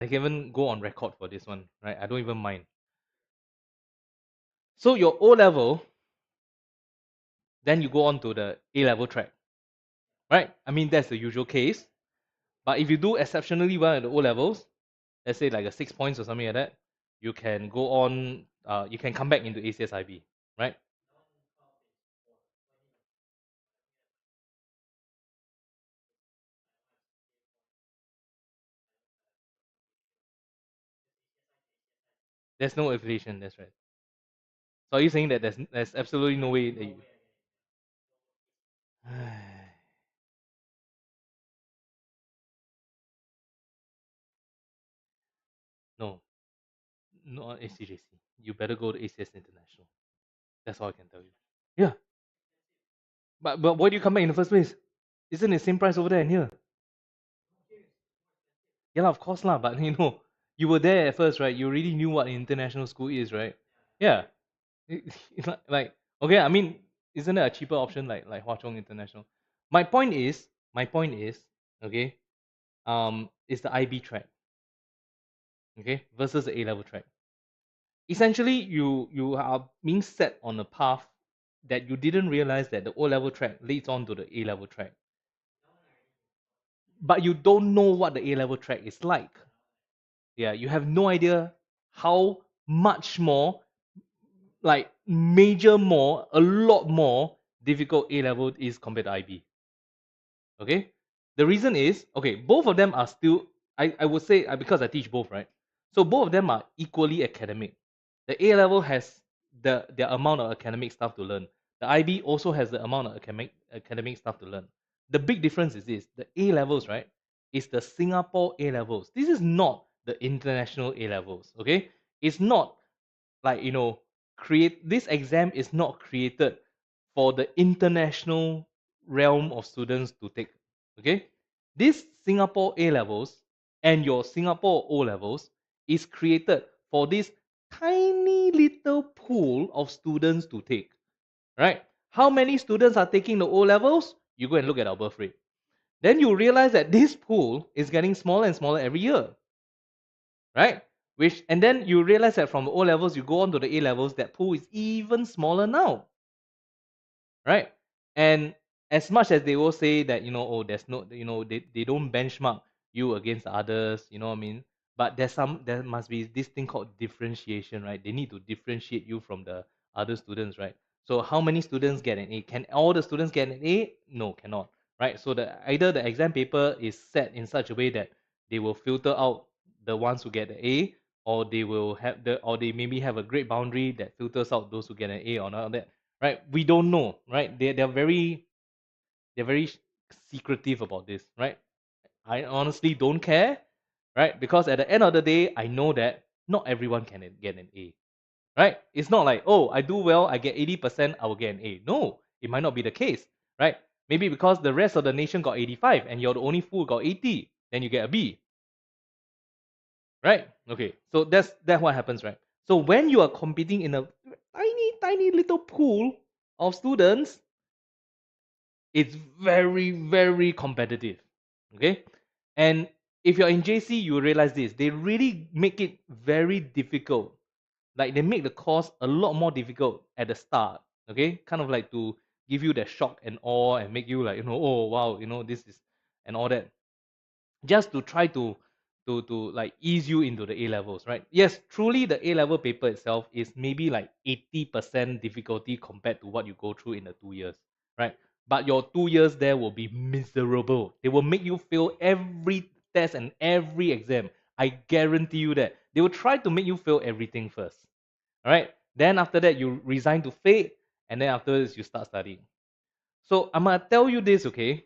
I can even go on record for this one, right? I don't even mind. So your O level, then you go on to the A level track, right? I mean, that's the usual case. But if you do exceptionally well at the O levels, let's say like a 6 points or something like that, you can go on, you can come back into ACSi Y3, right? There's no affiliation, that's right. So are you saying that there's absolutely no way that you. No, not ACJC. You better go to ACS International. That's all I can tell you. Yeah, but why do you come back in the first place? Isn't it the same price over there and here? Yeah, lah, of course lah. But you were there at first, right? You already knew what an international school is, right? Yeah. It's like okay. I mean, isn't it a cheaper option like Hwa Chong International? My point is, okay. Is the IB track, okay, versus the A level track. Essentially, you are being set on a path that you didn't realize that the O level track leads on to the A level track, but you don't know what the A level track is like. Yeah, you have no idea how much more, like major more, a lot more difficult A level is compared to IB. Okay, the reason is okay. Both of them are still. I would say because I teach both, right? So both of them are equally academic. The A level has the amount of academic stuff to learn. The IB also has the amount of academic stuff to learn. The big difference is this: the A levels, right, is the Singapore A levels. This is not the international A levels. Okay, it's not like create this exam is not created for the international realm of students to take. Okay, this Singapore A levels and your Singapore O levels is created for this tiny little pool of students to take, right? How many students are taking the O levels? You go and look at our birth rate, then you realize that this pool is getting smaller and smaller every year, right? Which and then you realize that from the O levels, you go on to the A levels, that pool is even smaller now, right? And as much as they will say that oh, there's no, they don't benchmark you against others, you know what I mean? But there must be this thing called differentiation, right? They need to differentiate you from the other students, right? So how many students get an A? Can all the students get an A? No, cannot, right? So either the exam paper is set in such a way that they will filter out the ones who get the A, or they maybe have a great boundary that filters out those who get an A or not that, right? We don't know, right? They're very secretive about this, right? I honestly don't care, right? Because at the end of the day, I know that not everyone can get an A, right? It's not like, oh, I do well, I get 80%, I will get an A. No, it might not be the case, right? Maybe because the rest of the nation got 85 and you're the only fool who got 80, then you get a B, right? Okay, so that's what happens, right? So when you are competing in a tiny, tiny little pool of students, it's very, very competitive. Okay. And if you're in JC, you realize this. They really make it very difficult. Like they make the course a lot more difficult at the start. Okay. Kind of like to give you that shock and awe and make you like, oh wow, this is and all that. Just to try to like ease you into the A levels, right? Yes, truly the A level paper itself is maybe like 80% difficulty compared to what you go through in the 2 years, right? But your 2 years there will be miserable. They will make you fail every test and every exam. I guarantee you that. They will try to make you fail everything first. All right. Then after that, you resign to fate, and then afterwards you start studying. So I'm gonna tell you this, okay?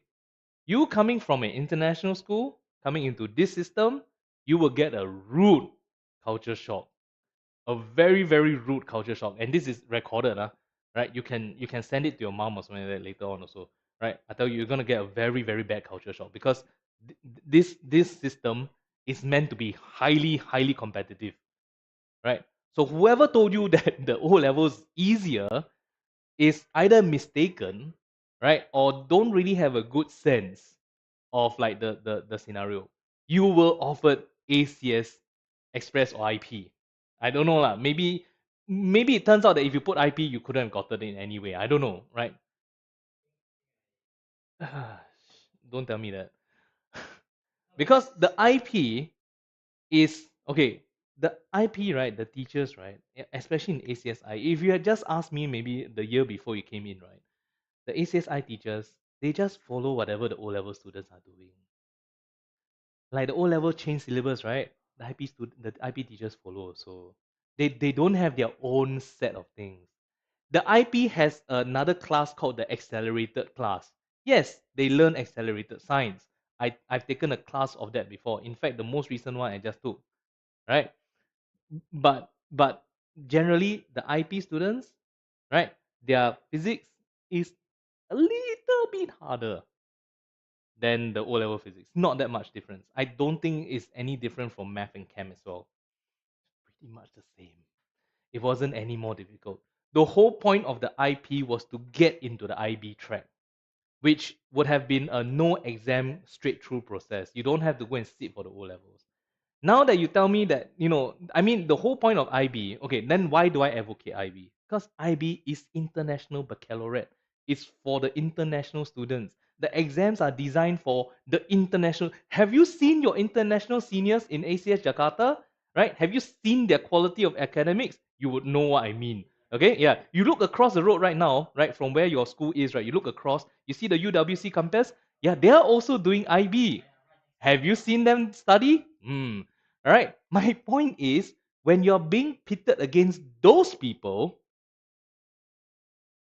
You coming from an international school, coming into this system, you will get a rude culture shock. A very, very rude culture shock. And this is recorded, right? You can send it to your mom or something like that later on also. Right? I tell you, you're gonna get a very, very bad culture shock because this system is meant to be highly, highly competitive. Right? So whoever told you that the O level is easier is either mistaken, right, or don't really have a good sense of like the scenario. You were offered ACS Express or IP. I don't know lah. Maybe it turns out that if you put IP, you couldn't have gotten it anyway. I don't know, right? Don't tell me that. Because the IP is okay. The IP, right? The teachers, right? Especially in ACSI. If you had just asked me maybe the year before you came in, right? The ACSI teachers, they just follow whatever the O level students are doing. Like the O level change syllabus, right? The IP teachers follow. So they don't have their own set of things. The IP has another class called the accelerated class. Yes, they learn accelerated science. I've taken a class of that before. In fact, the most recent one I just took, right? But generally the IP students, right? Their physics is a little bit harder than the O level physics. Not that much difference. I don't think it's any different from math and chem as well. Pretty much the same. It wasn't any more difficult. The whole point of the IP was to get into the IB track, which would have been a no exam straight through process. You don't have to go and sit for the O levels. Now that you tell me that, I mean, the whole point of IB, okay, then why do I advocate IB? Because IB is international baccalaureate. It's for the international students. The exams are designed for the international. Have you seen your international seniors in ACS Jakarta? Right? Have you seen their quality of academics? You would know what I mean. Okay, yeah. You look across the road right now, right, from where your school is, right? You look across, you see the UWC campus. Yeah, they are also doing IB. Have you seen them study? All right. My point is, when you're being pitted against those people,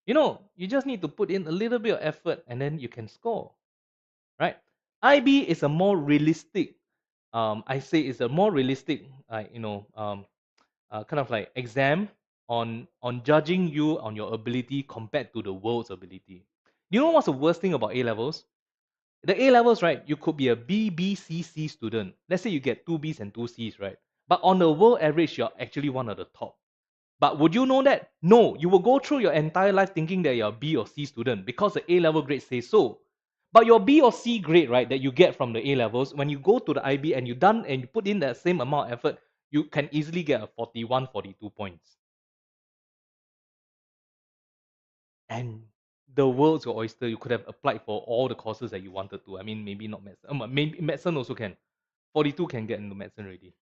you just need to put in a little bit of effort and then you can score, right? IB is a more realistic, I say it's a more realistic, kind of like exam on judging you on your ability compared to the world's ability. You know what's the worst thing about A levels? The A levels, right? You could be a B, B, C, C student. Let's say you get two Bs and two Cs, right? But on the world average, you're actually one of the top. But would you know that? No, you will go through your entire life thinking that you're a B or C student because the A level grade says so. But your B or C grade, right, that you get from the A levels, when you go to the IB and you put in that same amount of effort, you can easily get a 41, 42 points. And the world's your oyster. You could have applied for all the courses that you wanted to. I mean, maybe not medicine. Maybe medicine also can. 42 can get into medicine already.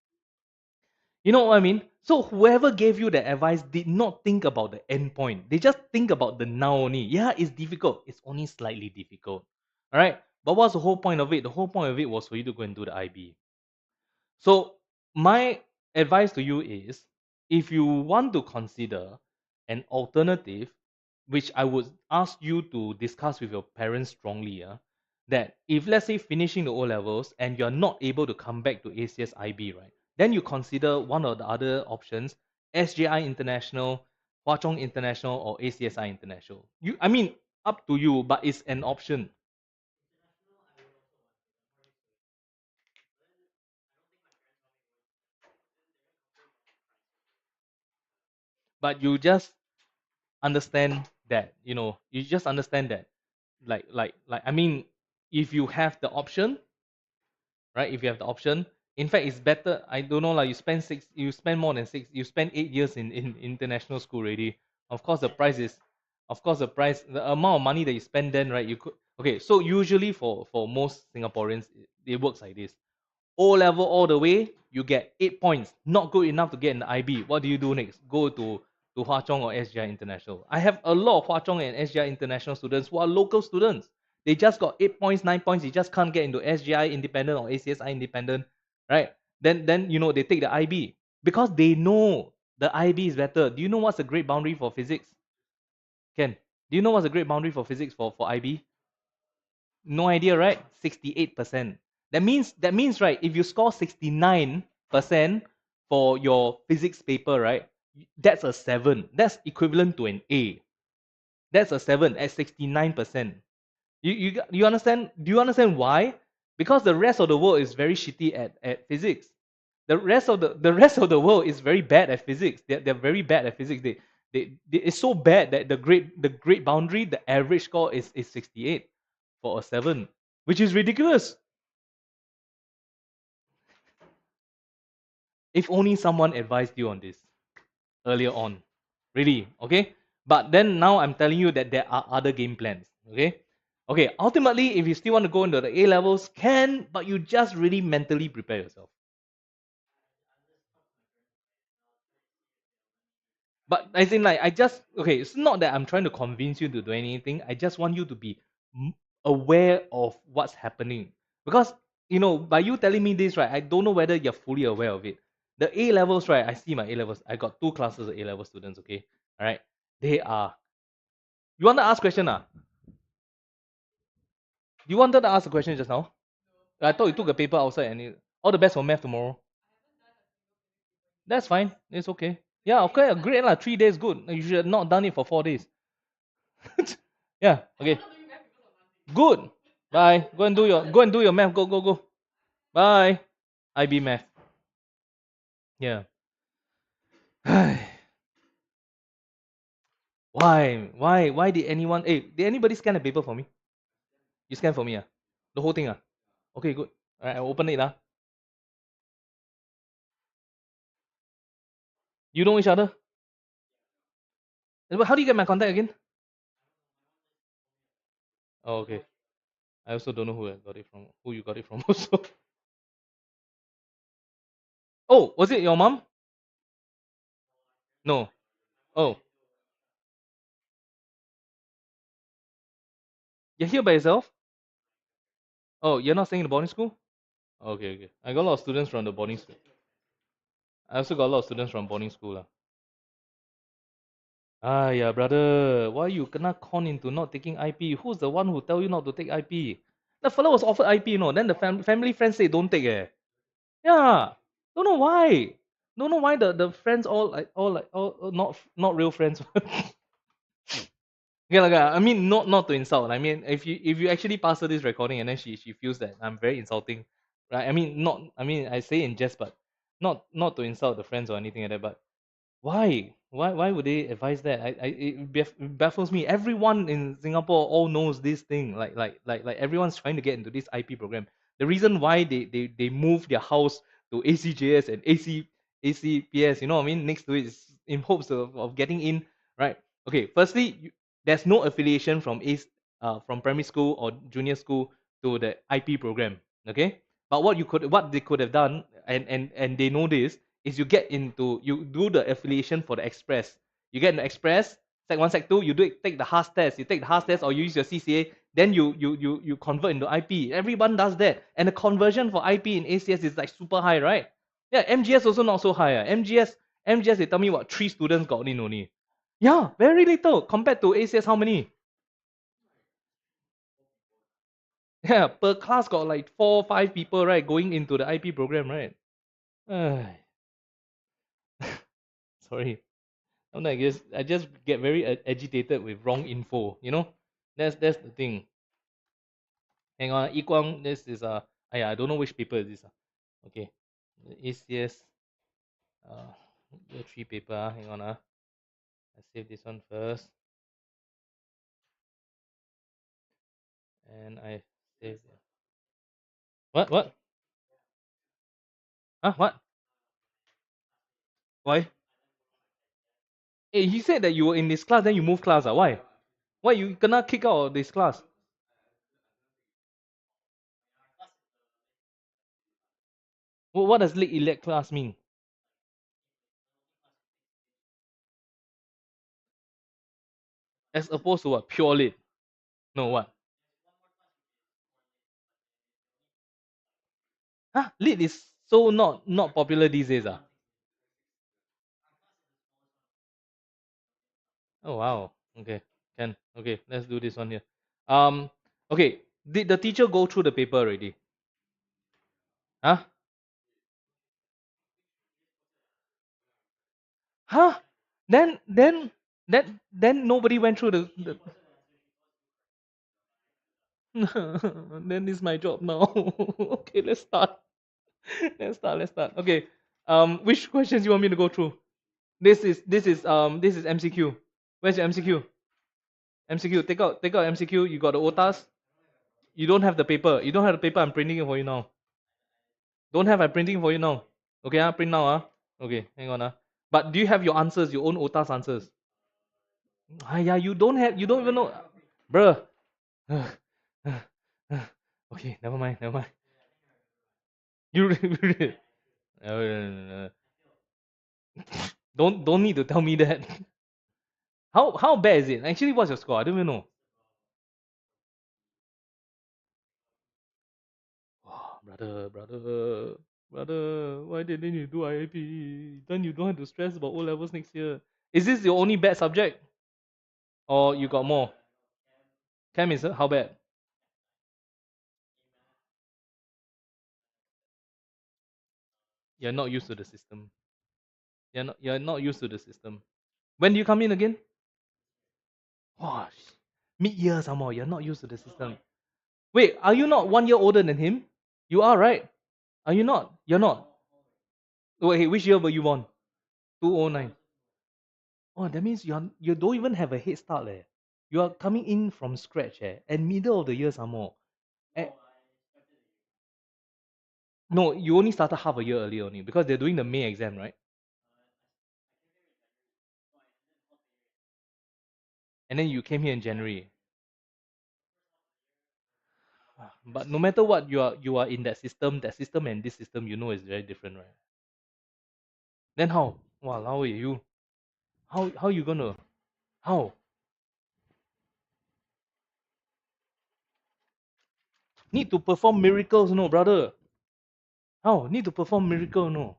You know what I mean? So whoever gave you the advice did not think about the end point. They just think about the now only. Yeah, it's difficult. It's only slightly difficult. All right. But what's the whole point of it? The whole point of it was for you to go and do the IB. So my advice to you is, if you want to consider an alternative, which I would ask you to discuss with your parents strongly, that if let's say finishing the O levels and you're not able to come back to ACS IB, right, then you consider one of the other options, SJI International, Hwa Chong International, or ACSI International. I mean, up to you, but it's an option. But you just understand that, you just understand that, like I mean, if you have the option, right? If you have the option, in fact, it's better. I don't know, like you spend more than six, you spend 8 years in international school already. Of course, the price, the amount of money that you spend then, right? You could okay. So usually for most Singaporeans, it works like this. O level all the way, you get 8 points. Not good enough to get in the IB. What do you do next? Go to Hwa Chong or SGI International. I have a lot of Hwa Chong and SGI International students who are local students. They just got 8 points, 9 points. They just can't get into SGI Independent or ACSI Independent, right? Then they take the IB because they know the IB is better. Do you know what's the great boundary for physics? Ken, do you know what's the great boundary for physics for IB? No idea, right? 68%. That means right, if you score 69% for your physics paper, right? That's a 7. That's equivalent to an A. That's a 7 at 69%. You understand? Do you understand why? Because the rest of the world is very shitty at physics. The rest of the world is very bad at physics. They're very bad at physics. It's so bad that the great boundary, the average score is 68 for a 7, which is ridiculous. If only someone advised you on this earlier on. Really, okay? But then now I'm telling you that there are other game plans, okay? Okay, ultimately, if you still want to go into the A levels, can, but you just really mentally prepare yourself. But I think like I just okay, it's not that I'm trying to convince you to do anything. I just want you to be aware of what's happening because by you telling me this, right, I don't know whether you're fully aware of it. The A levels, right? I see my A levels. I got two classes of A level students. Okay, all right. They are. You want to ask question? You wanted to ask a question just now? I thought you took a paper outside and all the best for math tomorrow. That's fine. It's okay. Yeah, okay, great lah. 3 days good. You should have not done it for 4 days. Yeah, okay. Good. Bye. Go and do your math. Go. Bye. IB math. Yeah. Why did anyone did anybody scan the paper for me? You scan for me, the whole thing. Okay, good. Alright, I'll open it. You know each other? How do you get my contact again? Oh, okay. I also don't know who I got it from. Who you got it from also. Oh, was it your mom? No. Oh, you're here by yourself? Oh, you're not staying in the boarding school? Okay. I got a lot of students from the boarding school. I also got a lot of students from boarding school. Yeah, brother, why you kena con into not taking IP? Who's the one who tell you not to take IP? The fellow was offered IP, then the family friends say don't take Yeah. Don't know why. Don't know why the friends all not real friends. Yeah, I mean not to insult. I mean if you actually pass her this recording and then she feels that I'm very insulting, right? I mean not I mean I say in jest, but not to insult the friends or anything like that. But why? Why would they advise that? It baffles me. Everyone in Singapore all knows this thing. Like everyone's trying to get into this IP program. The reason why they move their house to ACJS and ACPS, you know what I mean, next to it is in hopes of getting in, right? Okay, firstly, there's no affiliation from primary school or junior school to the IP program. Okay, but what they could have done, and they know this, is you do the affiliation for the express. You get in the express, sec 1, sec 2, you take the HAS test. You take the HAS test or you use your CCA, then you convert into IP. Everyone does that. And the conversion for IP in ACS is like super high, right? Yeah, MGS also not so high. MGS they tell me what 3 students got in only. Yeah, very little compared to ACS. How many? Yeah, per class got like 4 or 5 people, right, going into the IP program, right? Sorry. Sometimes I just get very agitated with wrong info. That's the thing. Hang on, Yi Guang, this is I don't know which paper is this. Okay, ACS uh year 3 paper. Hang on. I save this one first, and I save what? What? Why? Hey, he said that you were in this class, then you move class. Why? Why you gonna kick out of this class? What does late elect class mean? As opposed to what? Pure late? No, what? Lit is so not popular these days. Oh wow. Okay. Can. Okay, let's do this one here. Okay. Did the teacher go through the paper already? Huh? Huh? Then nobody went through the then it's my job now. Okay, let's start. Let's start. Okay. Which questions you want me to go through? This is MCQ. Where's your MCQ? MCQ. Take out MCQ. You got the OTAs. You don't have the paper. You don't have the paper. I'm printing it for you now. Don't have. I'm printing for you now. Okay, print now. Okay, hang on. But do you have your answers, your own OTA's answers? Ah, yeah, you don't even know. Bruh. Okay, never mind, never mind. You don't need to tell me that. How bad is it? Actually, what's your score? I don't even know. Oh, brother, why didn't you do IAP? Then you don't have to stress about O levels next year. Is this your only bad subject, or you got more? Chem is how bad? You're not used to the system. You're not used to the system. When do you come in again? Gosh, mid-year some more. You're not used to the system. Wait, are you not 1 year older than him? You are, right? Are you not? You're not. Wait, which year were you born? 2009. Oh, that means you don't even have a head start, leh. You are coming in from scratch, and middle of the year some more. Eh, no, you only started half a year earlier only because they're doing the May exam, right? And then you came here in January. But no matter what, you are in that system and this system, you know is very different, right? Then how? Wow, you how you gonna how? Need to perform miracles, no, brother. How? Need to perform miracle, no.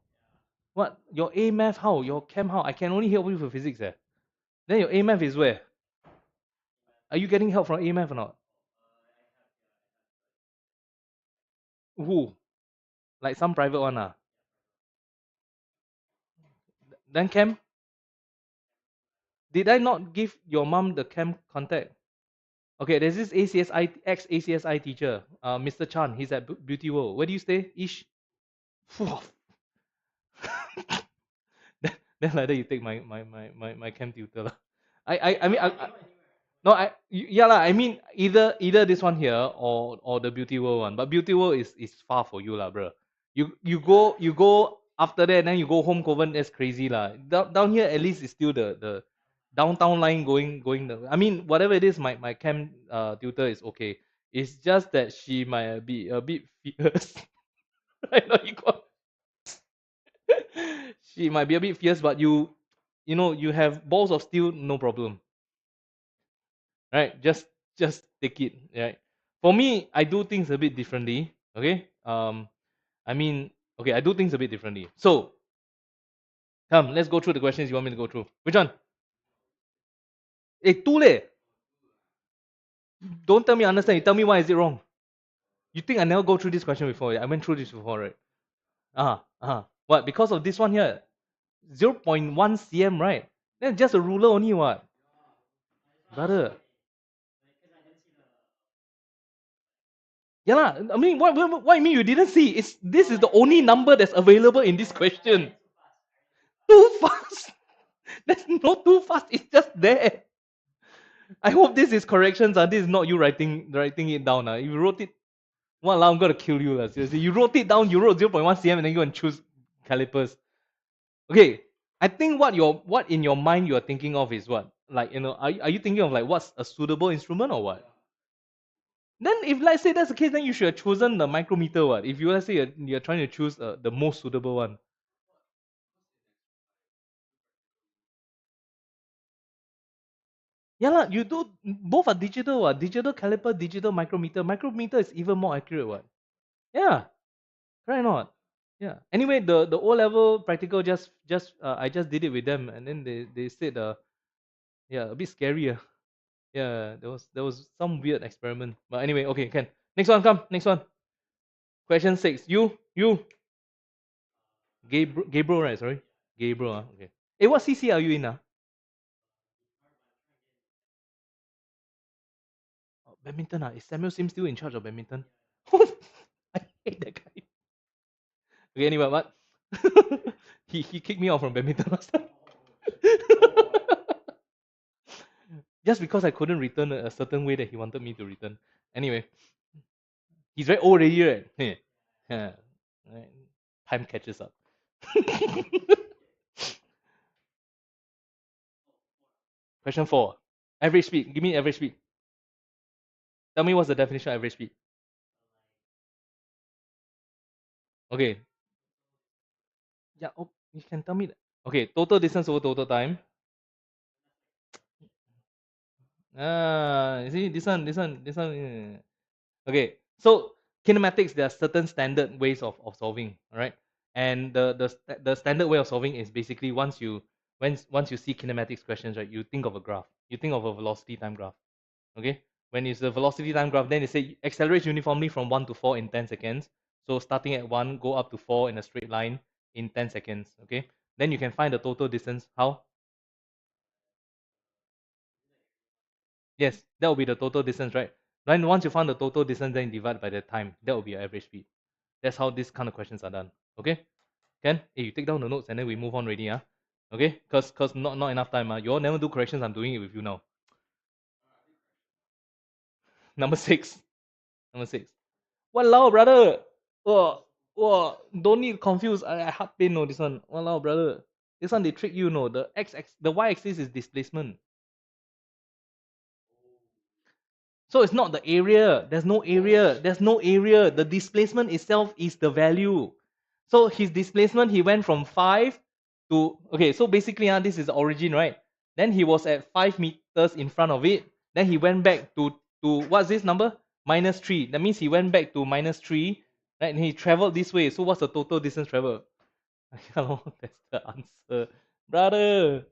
What? Your A math how? Your chem how? I can only help you for physics, eh? Then your A math is where? Are you getting help from A math or not? Who? Like some private one, ah. Then chem? Did I not give your mom the chem contact? Okay, there's this ACSI ex-ACSI teacher, Mr. Chan. He's at Beauty World. Where do you stay? Ish. Phew. Then later you take my chem tutor lah. I mean no yeah lah. I mean either this one here or the Beauty World one. But Beauty World is far for you lah, bro. You go after that, then you go home Kovan. That's crazy lah. Down here at least it's still the downtown line going. I mean whatever it is, my chem tutor is okay. It's just that she might be a bit fierce. I know you got she might be a bit fierce, but you have balls of steel, no problem, right? Just take it, right? For me, I do things a bit differently. Okay, I mean, okay, I do things a bit differently. So, come, let's go through the questions you want me to go through. Which one? Two leh. Don't tell me I understand. You tell me why is it wrong. You think I never go through this question before? I went through this before, right? What? Because of this one here, 0.1 cm, right? Then just a ruler only, what? Brother. Yeah, lah. I mean, what you mean you didn't see? This is the only number that's available in this question. Too fast. There's no too fast. It's just there. I hope this is corrections. This is not you writing it down. If you wrote it, well, I'm gonna kill you. Seriously, you wrote it down. You wrote 0.1 cm and then you go and choose calipers. Okay, I think what in your mind you are thinking of is what? Like, are you thinking of like what's a suitable instrument or what? Then if let's say that's the case, then you should have chosen the micrometer. What? If you let's say you're trying to choose the most suitable one. Yeah lah, you do both are digital. What? Digital caliper, digital micrometer. Micrometer is even more accurate. What? Yeah, right or not? Yeah. Anyway, the O level practical just I just did it with them, and then they said yeah, a bit scary. Yeah, there was some weird experiment. But anyway, okay, can next one come next one. Question 6. You Gabriel, right? Sorry, Gabriel. Okay. Hey, what CC are you in? Badminton. Is Samuel Sim still in charge of badminton? I hate that guy. Okay, anyway, what? he kicked me out from badminton last time. Just because I couldn't return a certain way that he wanted me to return. Anyway, he's very old already, right? Yeah. Right. Time catches up. Question 4. Average speed. Give me average speed. Tell me what's the definition of average speed. Okay. Yeah, oh, you can tell me that. Okay, total distance over total time. You see, this one. Okay, so kinematics, there are certain standard ways of solving, all right? And the standard way of solving is basically once you see kinematics questions, right, you think of a graph. You think of a velocity time graph. Okay? When it's a velocity time graph, then they say accelerates uniformly from 1 to 4 in 10 seconds. So starting at 1, go up to 4 in a straight line in 10 seconds. Okay? Then you can find the total distance. How? Yes, that will be the total distance, right? Then once you find the total distance, then divide by the time. That will be your average speed. That's how these kind of questions are done. Okay? Can? Hey, you take down the notes and then we move on already, huh? Okay? Cause not enough time. You all never do corrections, I'm doing it with you now. Number 6. Number 6. Walao, brother! Don't need confused. I heart pain, no, this one. Walao, brother. This one they trick you, no. The y-axis is displacement. So it's not the area. There's no area. There's no area. The displacement itself is the value. So his displacement, he went from 5 to, okay, so basically this is the origin, right? Then he was at 5 meters in front of it. Then he went back to what's this number? -3. That means he went back to -3, right? And he traveled this way. So what's the total distance traveled? Hello, that's the answer. Brother,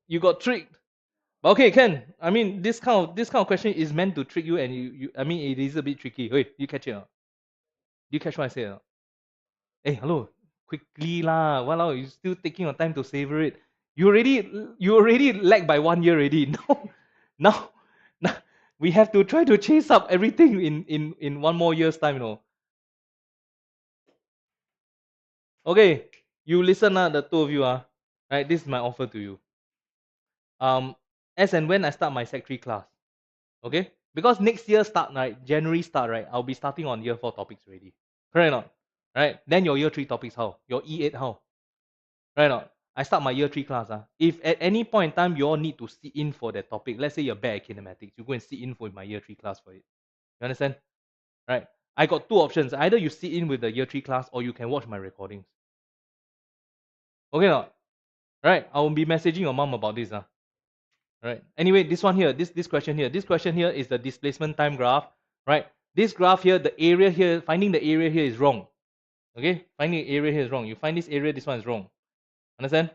you got tricked. But okay, Ken. I mean, this kind of question is meant to trick you, and you I mean, it is a bit tricky. Wait, you catch it? Or not? Do you catch what I said? Or not? Hey, hello, quickly lah. Walao, you still taking your time to savor it. You already lagged by 1 year already. Now, now we have to try to chase up everything in 1 more year's time. Okay, you listen, the two of you right. This is my offer to you. As and when I start my Sec 3 class, okay? Because next year start, right? January start, right? I'll be starting on year 4 topics already. Correct or not? Right? Then your year 3 topics how? Your E8 how? Right or not? I start my year 3 class. If at any point in time you all need to sit in for that topic, let's say you're bad at kinematics, you go and sit in for my year 3 class for it. You understand? Right? I got two options. Either you sit in with the year 3 class or you can watch my recordings. Okay or not? Right? I will be messaging your mom about this. Right. Anyway, this one here, this question here is the displacement time graph, right? This graph here, the area here, finding the area here is wrong. Okay, finding the area here is wrong. You find this area, this one is wrong. Understand?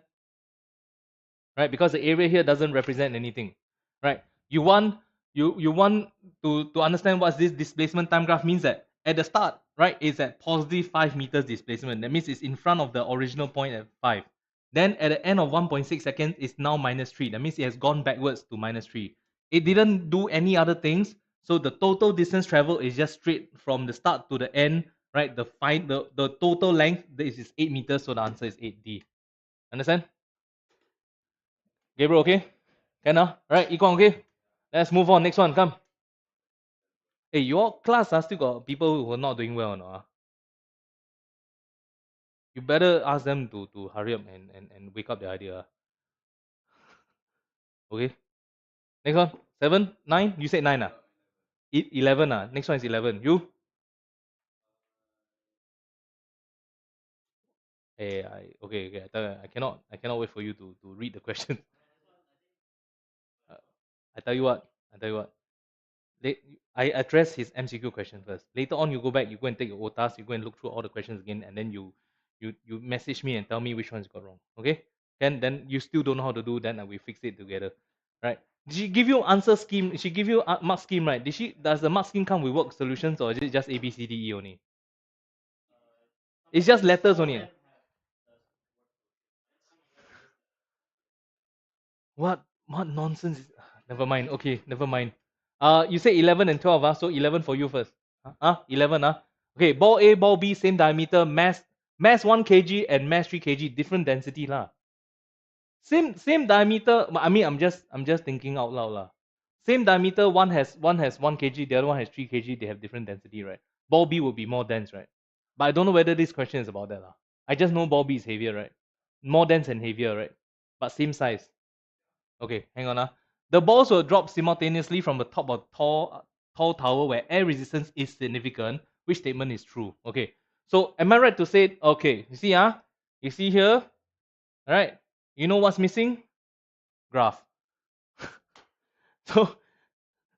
Right? Because the area here doesn't represent anything. Right? You want to understand what this displacement time graph means that at the start, right, it's at positive 5 meters displacement. That means it's in front of the original point at 5. Then at the end of 1.6 seconds, it's now -3. That means it has gone backwards to -3. It didn't do any other things. So the total distance traveled is just straight from the start to the end, right? The total length, this is 8 meters, so the answer is 8D. Understand? Gabriel, okay? Can Right, Ikong, okay? Let's move on. Next one, come. Hey, your class still got people who are not doing well or not? You better ask them to hurry up and wake up the idea. Okay? Next one. 7, 9? You said 9 11 Next one is 11. You? Hey, okay. I cannot wait for you to read the question. I tell you what. I address his MCQ question first. Later on, you go back, you go and take your OTAS, you go and look through all the questions again, and then you message me and tell me which ones got wrong. Okay? Then you still don't know how to do, then we fix it together. Right? Did she give you answer scheme? She give you mark scheme, right? Does the mark scheme come with work solutions or is it just A B C D E only? It's just letters only. What nonsense is never mind. Okay, never mind. You say 11 and 12, so 11 for you first. 11 Okay, ball A, ball B, same diameter, mass 1 kg and mass 3 kg, different density lah. Same diameter. I mean, I'm just thinking out loud lah. Same diameter, one has 1 kg, the other one has 3 kg. They have different density, right? Ball B will be more dense, right? But I don't know whether this question is about that lah. I just know ball B is heavier, right? More dense and heavier, right? But same size. Okay, hang on. The balls will drop simultaneously from the top of tall tower where air resistance is significant. Which statement is true? Okay. So am I right to say, okay, you see here, all right? You know what's missing? Graph. So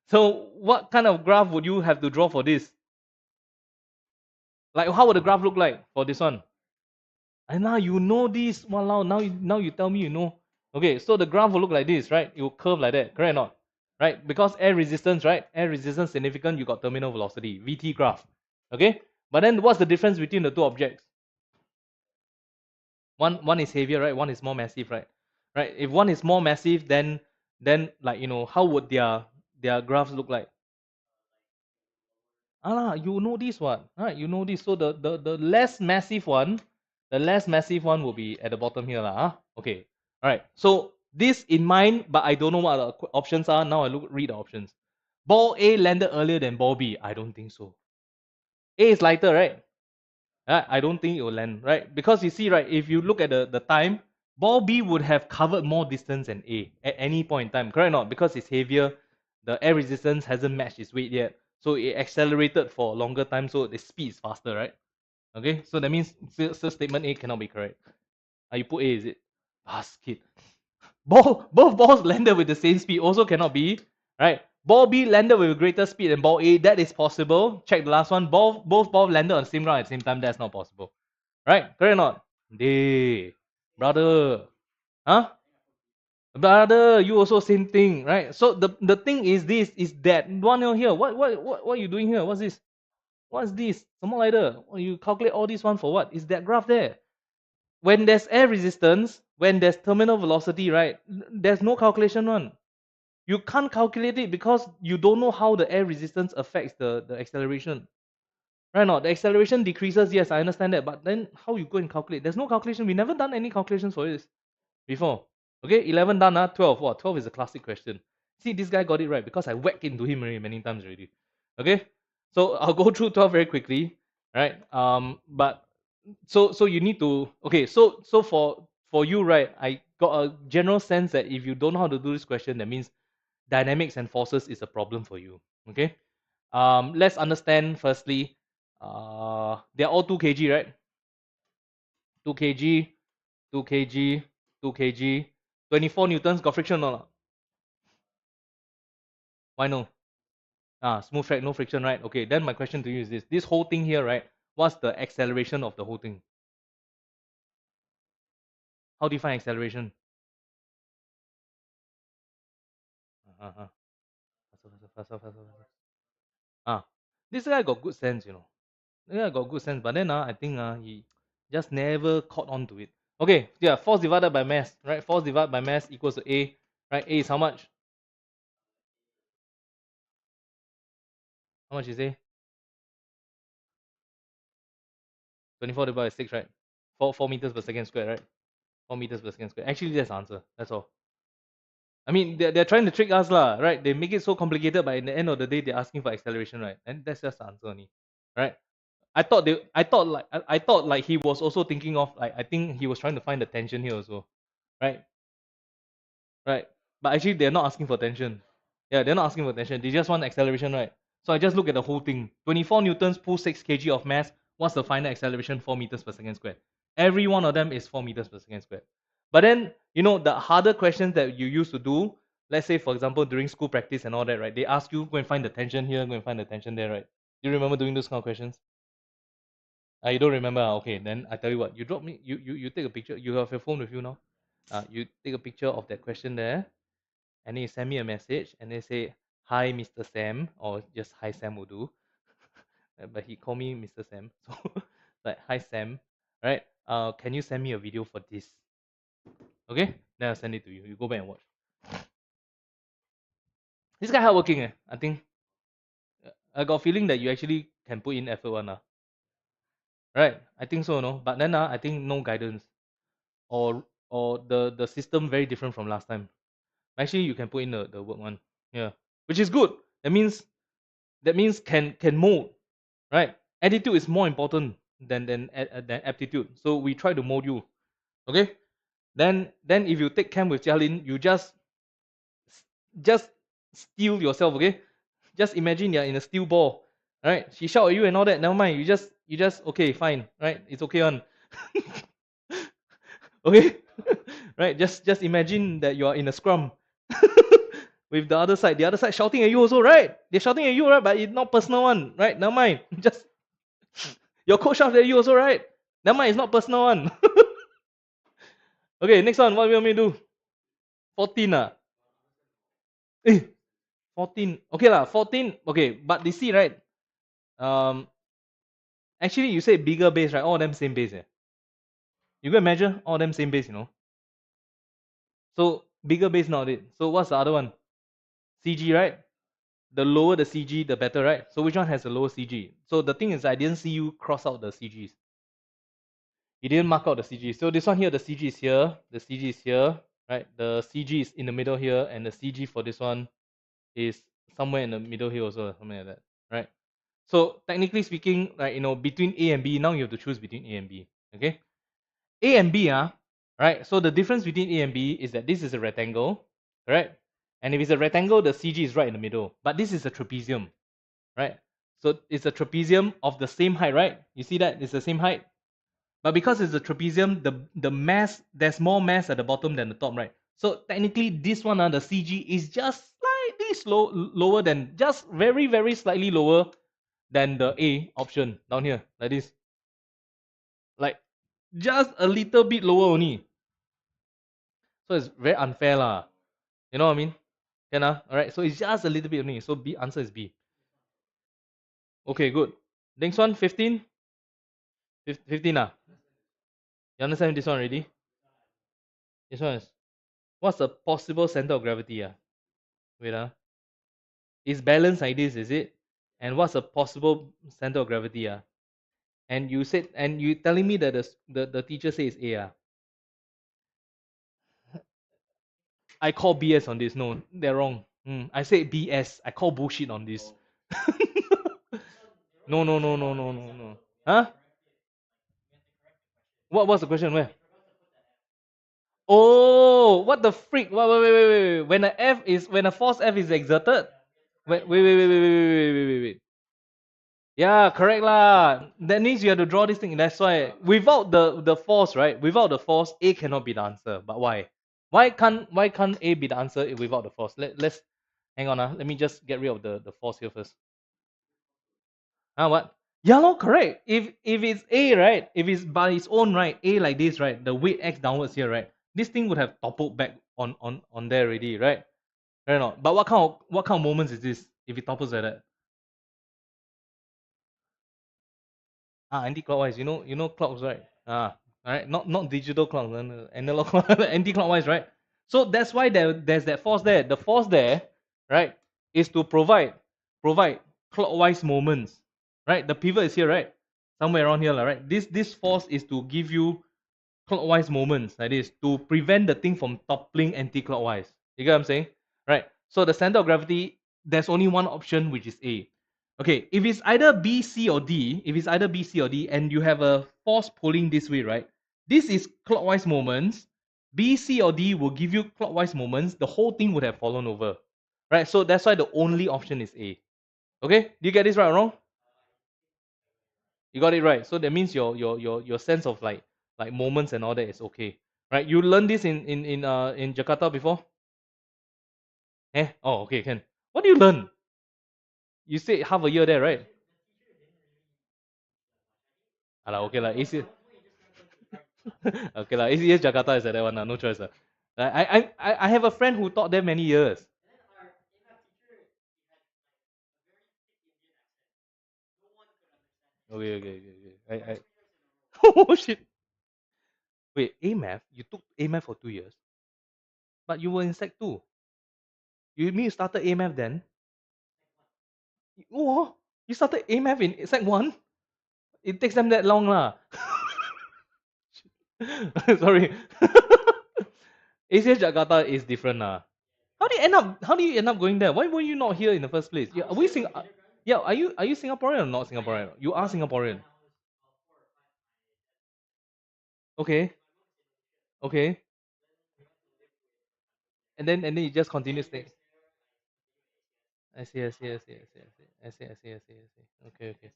so what kind of graph would you have to draw for this? Like how would the graph look like for this one? And now you know this. Walao, now you tell me you know. Okay, so the graph will look like this, right? It will curve like that, correct or not? Right? Because air resistance, right? Air resistance significant, you got terminal velocity, VT graph. Okay? But then what's the difference between the two objects? One is heavier, right? One is more massive, right? Right? If one is more massive, then like how would their graphs look like? You know this one. Right? You know this. So the less massive one, will be at the bottom here. Okay. Alright. So this in mind, but I don't know what the options are. Now read the options. Ball A landed earlier than ball B. I don't think so. A is lighter, right? I don't think it will land, right? Because you see, right, if you look at the time, ball B would have covered more distance than A at any point in time, correct or not? Because it's heavier, the air resistance hasn't matched its weight yet. So it accelerated for a longer time, so the speed is faster, right? Okay, so that means statement A cannot be correct. You put A, is it? Basket. Both balls landed with the same speed also cannot be, right? Ball B landed with greater speed than ball A. That is possible. Check the last one. Both balls landed on the same ground at the same time. That's not possible. Right? Correct or not? They, brother. Huh? Brother, you also same thing, right? So the thing is this, is that one here. What are you doing here? What's this? What's this? Some like that. You calculate all this one for what? Is that graph there? When there's air resistance, when there's terminal velocity, right? There's no calculation one. You can't calculate it because you don't know how the air resistance affects the acceleration. Right or not? The acceleration decreases, yes, I understand that, but then how you go and calculate? There's no calculation. We never done any calculations for this before. Okay, 11 done, 12. Wow, 12 is a classic question. See, this guy got it right because I whacked into him many times already. Okay, so I'll go through 12 very quickly, right? But so you need to, okay, so for you, right, I got a general sense that if you don't know how to do this question, that means dynamics and forces is a problem for you. Okay, let's understand firstly, they're all 2 kg, right? 2 kg, 2 kg, 2 kg, 24 newtons. Got friction or not? Why no? Smooth track, no friction, right? Okay, then my question to you is this whole thing here, right? What's the acceleration of the whole thing? How do you find acceleration? Uh-huh. Faster. This guy got good sense, Yeah, got good sense, but then I think he just never caught on to it. Okay, yeah, force divided by mass, right? Force divided by mass equals to A, right? A is how much? How much is A? 24 divided by 6, right? 4 meters per second squared, right? 4 meters per second squared. Actually, that's the answer. That's all. I mean, they're trying to trick us, lah, right? They make it so complicated, but in the end of the day, they're asking for acceleration, right? And that's just the answer only, right? I thought like he was also thinking of, like, I think he was trying to find the tension here also, right? Right. But actually, they're not asking for tension. Yeah, they're not asking for tension. They just want acceleration, right? So I just look at the whole thing. 24 newtons pull 6 kg of mass. What's the final acceleration? 4 meters per second squared. Every one of them is 4 meters per second squared. But then, the harder questions that you used to do, let's say, for example, during school practice and all that, right? They ask you, go and find the tension here, go and find the tension there, right? Do you remember doing those kind of questions? You don't remember? Okay, then I tell you what. You drop me. You take a picture. You have your phone with you now. You take a picture of that question there, and then you send me a message, and they say, "Hi, Mr. Sam," or just "Hi, Sam" will do. But he called me Mr. Sam, so like, "Hi, Sam," right? Can you send me a video for this? Okay, then I'll send it to you. You go back and watch. This guy hardworking, I think. I got a feeling that you actually can put in effort one, right? I think so, no. But then, I think no guidance, or the system very different from last time. Actually, you can put in the work one, yeah, which is good. That means can mold, right? Attitude is more important than aptitude. So we try to mold you. Okay. Then if you take chem with Jialin, you just steal yourself. Okay. Just imagine you're in a steel ball. Right? She shout at you and all that. Never mind. You just okay, fine. Right? It's okay on. Okay. Right? Just imagine that you are in a scrum. With the other side shouting at you also, right? They're shouting at you, right? But it's not personal one, right? Never mind. Just your coach shouts at you also, right? Never mind, it's not personal one. Okay, next one. What do you want me to do? 14 ah. Eh, 14. Okay lah, 14. Okay, but you see, right? Um, actually, you say bigger base, right? All of them same base. Eh? You can measure all of them same base, you know. So bigger base not it. So what's the other one? CG, right? The lower the CG, the better, right? So which one has the lower CG? So the thing is, I didn't see you cross out the CGs. You didn't mark out the CG. So this one here, the CG is here, the CG is here, right? The CG is in the middle here, and the CG for this one is somewhere in the middle here also, something like that, right? So technically speaking, like between A and B, now you have to choose between A and B. Okay, A and B, right? So the difference between A and B is that this is a rectangle, right? And if it's a rectangle, the CG is right in the middle. But this is a trapezium, right? So it's a trapezium of the same height, right? You see that? It's the same height. But because it's a trapezium, the mass, there's more mass at the bottom than the top, right? So technically this one, the CG is just slightly lower than, just very, very slightly lower than the A option down here, like this. Like just a little bit lower only. So it's very unfair lah. You know what I mean? Can Alright, so it's just a little bit only. So B answer is B. Okay, good. Next one, 15. 15 ah. You understand this one already? This one is, what's the possible center of gravity? Wait It's balanced like this, is it? And what's the possible center of gravity? And you said, and you telling me that the teacher says A. I call BS on this. No, they're wrong. I said BS. I call bullshit on this. No, no, no, no, no, no, no. Huh? What's the question? Where? Oh, what the freak? Wait. When a force F is exerted. Wait. Yeah, correct lah. That means you have to draw this thing. That's why without the force, right? Without the force, A cannot be the answer. But why? Why can't A be the answer without the force? Let's hang on. Let me just get rid of the force here first. What? Yeah, no, correct. If it's A, right? If it's by its own right, A like this, right? The weight X downwards here, right? This thing would have toppled back on there already, right? Right or not? But what kind of moments is this if it topples like that? Anti-clockwise. You know clocks, right? Alright, not digital clocks, analog clock, anti-clockwise, right? So that's why there's that force there. The force there, right, is to provide clockwise moments, right? The pivot is here, right? Somewhere around here, right? This force is to give you clockwise moments like this to prevent the thing from toppling anti-clockwise. You get what I'm saying? Right. So the center of gravity, there's only one option, which is A. Okay, if it's either B, C, or D, and you have a force pulling this way, right? This is clockwise moments. B, C, or D will give you clockwise moments. The whole thing would have fallen over, right? So that's why the only option is A. Okay, do you get this right or wrong? You got it right. So that means your sense of like moments and all that is okay, right? You learned this in Jakarta before? Oh, okay, can. What do you learn? You stayed half a year there, right? Okay lah, okay lah, ACS Jakarta is like that one, no choice. I have a friend who taught there many years. Okay. Oh shit. Wait, A math? You took A math for 2 years, but you were in Sec 2. You mean you started A math then? Oh, you started A math in Sec 1? It takes them that long lah. Sorry. ACS Jakarta is different lah. How do you end up going there? Why were you not here in the first place? Are you Singaporean or not Singaporean? You are Singaporean. Okay. Okay. And then you just continue staying. I see, I see, I see, I see, I see, I see, I see, I see. Okay, okay.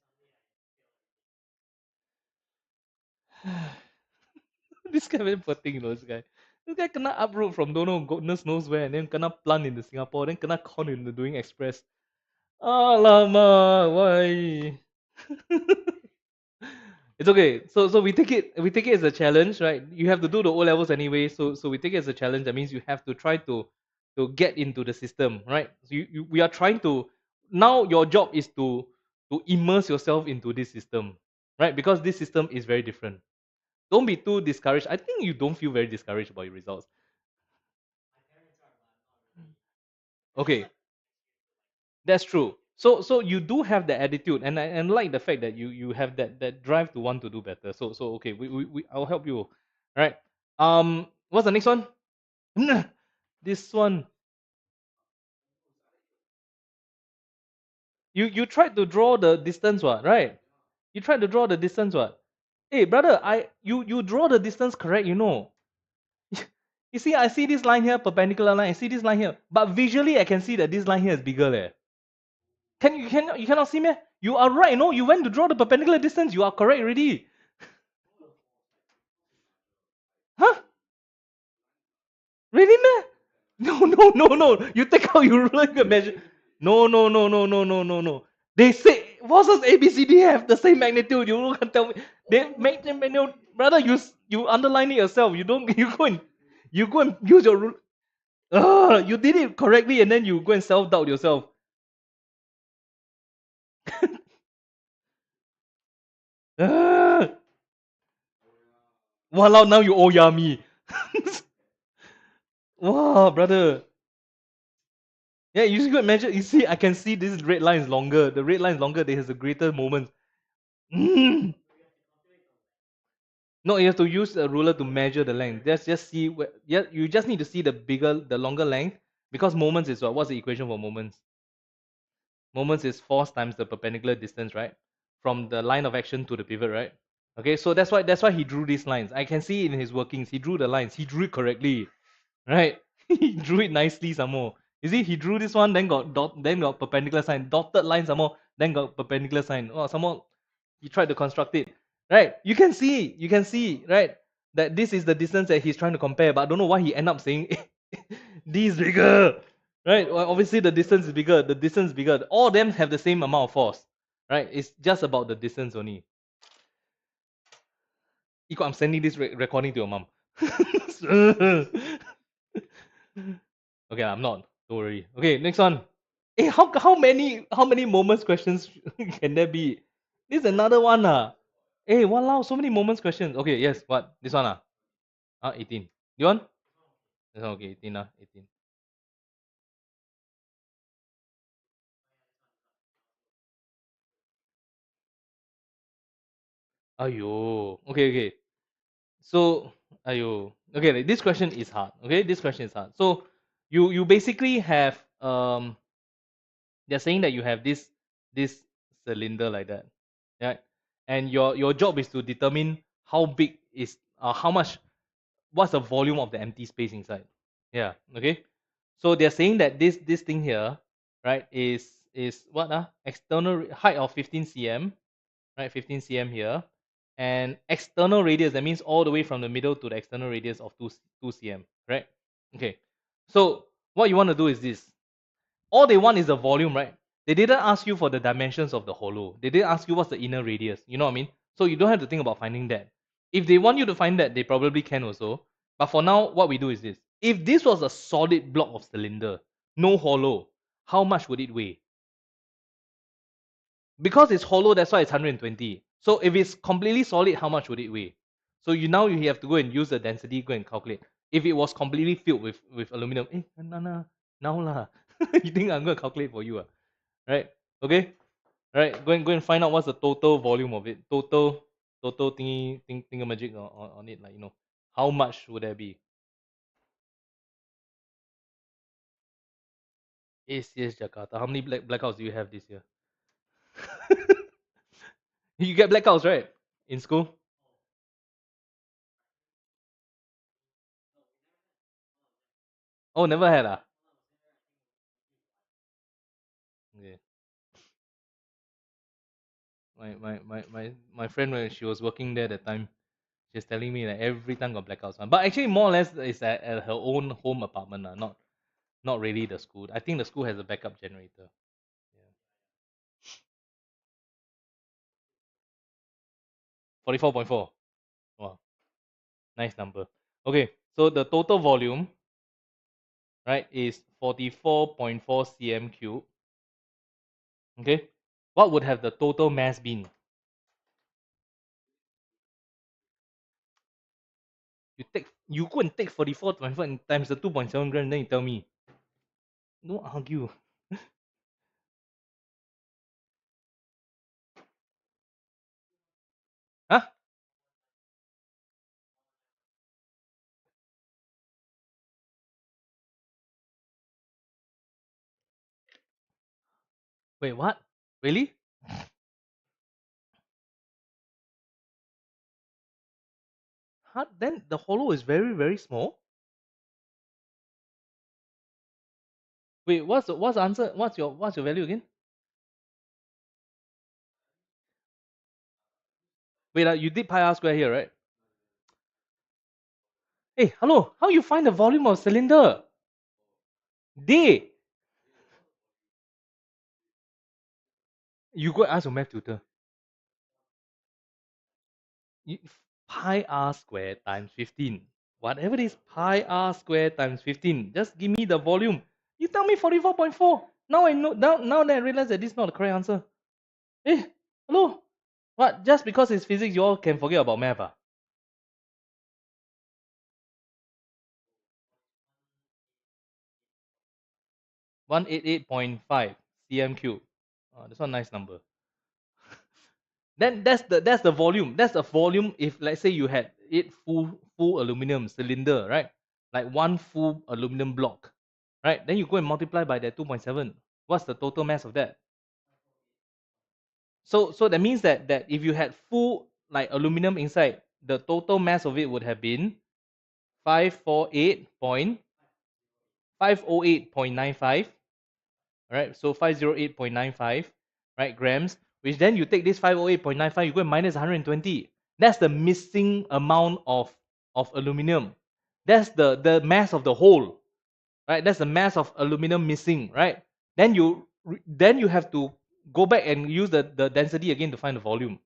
This guy very poor thing, you know, this guy. This guy kena uproot from don't know goodness knows where, and then kena plant into Singapore, then kena con into doing express. Alamak, why? It's okay. So we take it as a challenge, right? You have to do the O levels anyway. So we take it as a challenge. That means you have to try to get into the system, right? So we are trying to now your job is to immerse yourself into this system, right? Because this system is very different. Don't be too discouraged. I think you don't feel very discouraged about your results. Okay, that's true. So you do have the attitude, and I like the fact that you have that drive to want to do better. So okay, we I'll help you. All right. What's the next one? This one. You tried to draw the distance, what? Right? You tried to draw the distance, what? Hey, brother, you draw the distance correct. You know. You see, I see this line here, perpendicular line. I see this line here, but visually I can see that this line here is bigger there. You cannot see me? You are right, no? You went to draw the perpendicular distance. You are correct already. Huh? Really, man? No, no, no, no. You take out your ruler and measure. No, no, no, no, no, no, no, no. They say what's does ABCD have the same magnitude? You can't tell me. They make them manual. Brother, you underline it yourself. You don't. You go and use your rule. You did it correctly, and then you go and self doubt yourself. Uh, Walao, now you owe ya me. Wow, brother. Yeah, you should go and measure. You see, I can see this red line is longer. The red line is longer. There has a greater moment. Mm. No, you have to use a ruler to measure the length. Just see. Yeah, you just need to see the longer length because moments is what? What's the equation for moments? Moments is force times the perpendicular distance, right? From the line of action to the pivot, right? Okay, so that's why he drew these lines. I can see it in his workings. He drew the lines. He drew it correctly, right? He drew it nicely some more. You see, he drew this one, then got perpendicular sign, dotted line some more, then got perpendicular sign. Oh, some more he tried to construct it. Right? You can see, right? That this is the distance that he's trying to compare, but I don't know why he end up saying D is bigger. Right? Well, obviously the distance is bigger, the distance is bigger. All of them have the same amount of force. Right? It's just about the distance only. Iko, I'm sending this recording to your mom. Okay, I'm not. Don't worry. Okay, next one. Hey, how many moments questions can there be? This is another one Hey, walao, so many moments questions. Okay, yes, what? This one 18. You want? This one, okay, 18 18. Ayo. Okay, okay. So, ayo. Okay, like, this question is hard. Okay, this question is hard. So, you basically have they're saying that you have this cylinder like that, right? And your job is to determine how big is how much what's the volume of the empty space inside. Yeah. Okay. So they're saying that this thing here, right, is what external height of 15 cm, right, 15 cm here, and external radius. That means all the way from the middle to the external radius of 2 cm, right? Okay. So what you want to do is this. All they want is the volume, right? They didn't ask you for the dimensions of the hollow. They didn't ask you what's the inner radius. You know what I mean? So you don't have to think about finding that. If they want you to find that, they probably can also. But for now, what we do is this. If this was a solid block of cylinder, no hollow, how much would it weigh? Because it's hollow, that's why it's 120. So if it's completely solid, how much would it weigh? So you have to go and use the density, go and calculate. If it was completely filled with aluminum, now lah. You think I'm gonna calculate for you? Right? Okay? Right? Go and find out what's the total volume of it. Total thingy magic on it, like how much would that be? ACS Jakarta. How many blackouts do you have this year? You get blackouts, right? In school? Oh, never had ah. Okay. My friend when she was working there that time, she's telling me that every time got blackouts. But actually, more or less, it's at her own home apartment, not really the school. I think the school has a backup generator. Yeah. 44.4. Wow, nice number. Okay, so the total volume, right, is 44.4 cm cube. Okay, what would have the total mass been? You go and take 44.4 and times the 2.7 grams, then you tell me. Don't argue. Huh? Wait, what? Really? Huh? Then the hollow is very, very small. Wait, what's the answer? What's your value again? Wait, you did pi r square here, right? Hey, hello. How you find the volume of cylinder? D. You go ask your math tutor. You- Pi r square times 15. Whatever it is, pi r square times 15. Just give me the volume. You tell me 44.4. Now I know. Now that I realize that this is not the correct answer. Hey, hello. What? Just because it's physics, you all can forget about math? 188.5 cm cube. That's one nice number. Then that's the volume. That's the volume if let's say you had eight full aluminum cylinder, right? Like one full aluminum block, right? Then you go and multiply by that 2.7. What's the total mass of that? So that means that if you had full like aluminum inside, the total mass of it would have been 508.95, right? So 508.95, right, grams, which then you take this 508.95, you go and minus 120. That's the missing amount of aluminum. That's the mass of the whole, right? That's the mass of aluminum missing, right? Then you have to go back and use the density again to find the volume.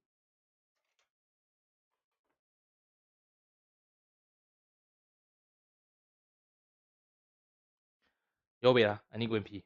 Yo, wait, I need to go and pee.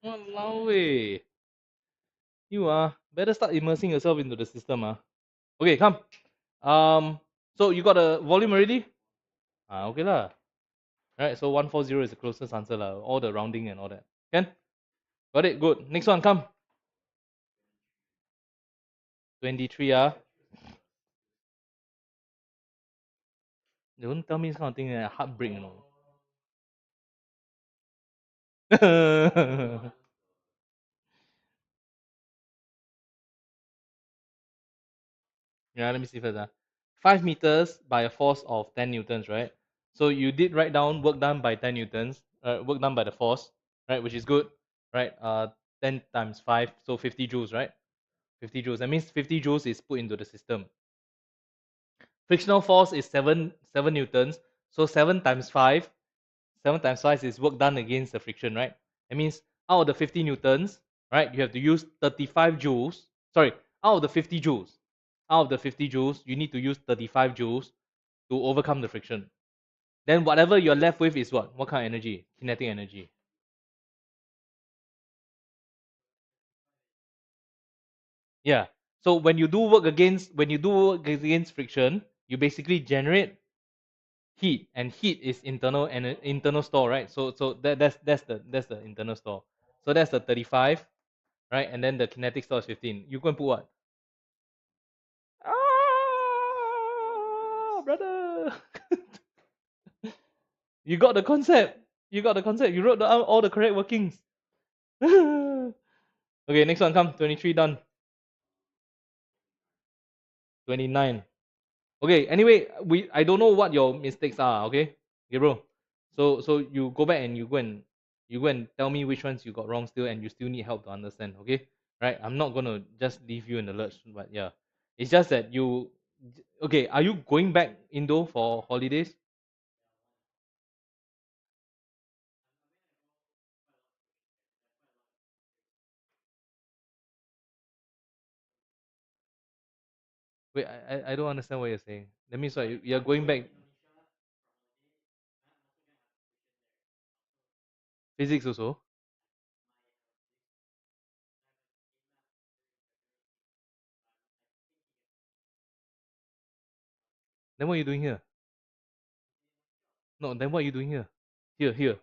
Walao eh. You better start immersing yourself into the system. Okay, come. So you got a volume already? Okay lah. Right, so 140 is the closest answer lah. All the rounding and all that. Can? Got it? Good. Next one, come. 23 Don't tell me this kind of thing, heartbreak, you know. Yeah, let me see first. 5 meters by a force of 10 newtons, right? So you did write down work done by 10 newtons, work done by the force, right? Which is good, right? 10 times 5, so 50 joules, right? 50 joules. That means 50 joules is put into the system. Frictional force is 7 newtons, so 7 times 5, 7 times 5 is work done against the friction, right? That means out of the 50 newtons, right, you have to use 35 joules. Sorry, out of the 50 joules, out of the 50 joules, you need to use 35 joules to overcome the friction. Then whatever you're left with is what? What kind of energy? Kinetic energy. Yeah. So when you do work against friction, you basically generate heat, and heat is internal and internal store, right? So that's the internal store. So that's the 35, right? And then the kinetic store is 15. You go and put what? Ah, brother. You got the concept. You got the concept. You wrote down all the correct workings. Okay, next one come. 23 done. 29. Okay, anyway, I don't know what your mistakes are, okay? Okay, bro. So you go back and you go and tell me which ones you got wrong still, and you still need help to understand, okay? Right? I'm not gonna just leave you in the lurch, but yeah. It's just that you okay, are you going back Indo for holidays? Wait, I don't understand what you're saying. That means what you're going back physics also? Then what are you doing here? No, then what are you doing here? Here.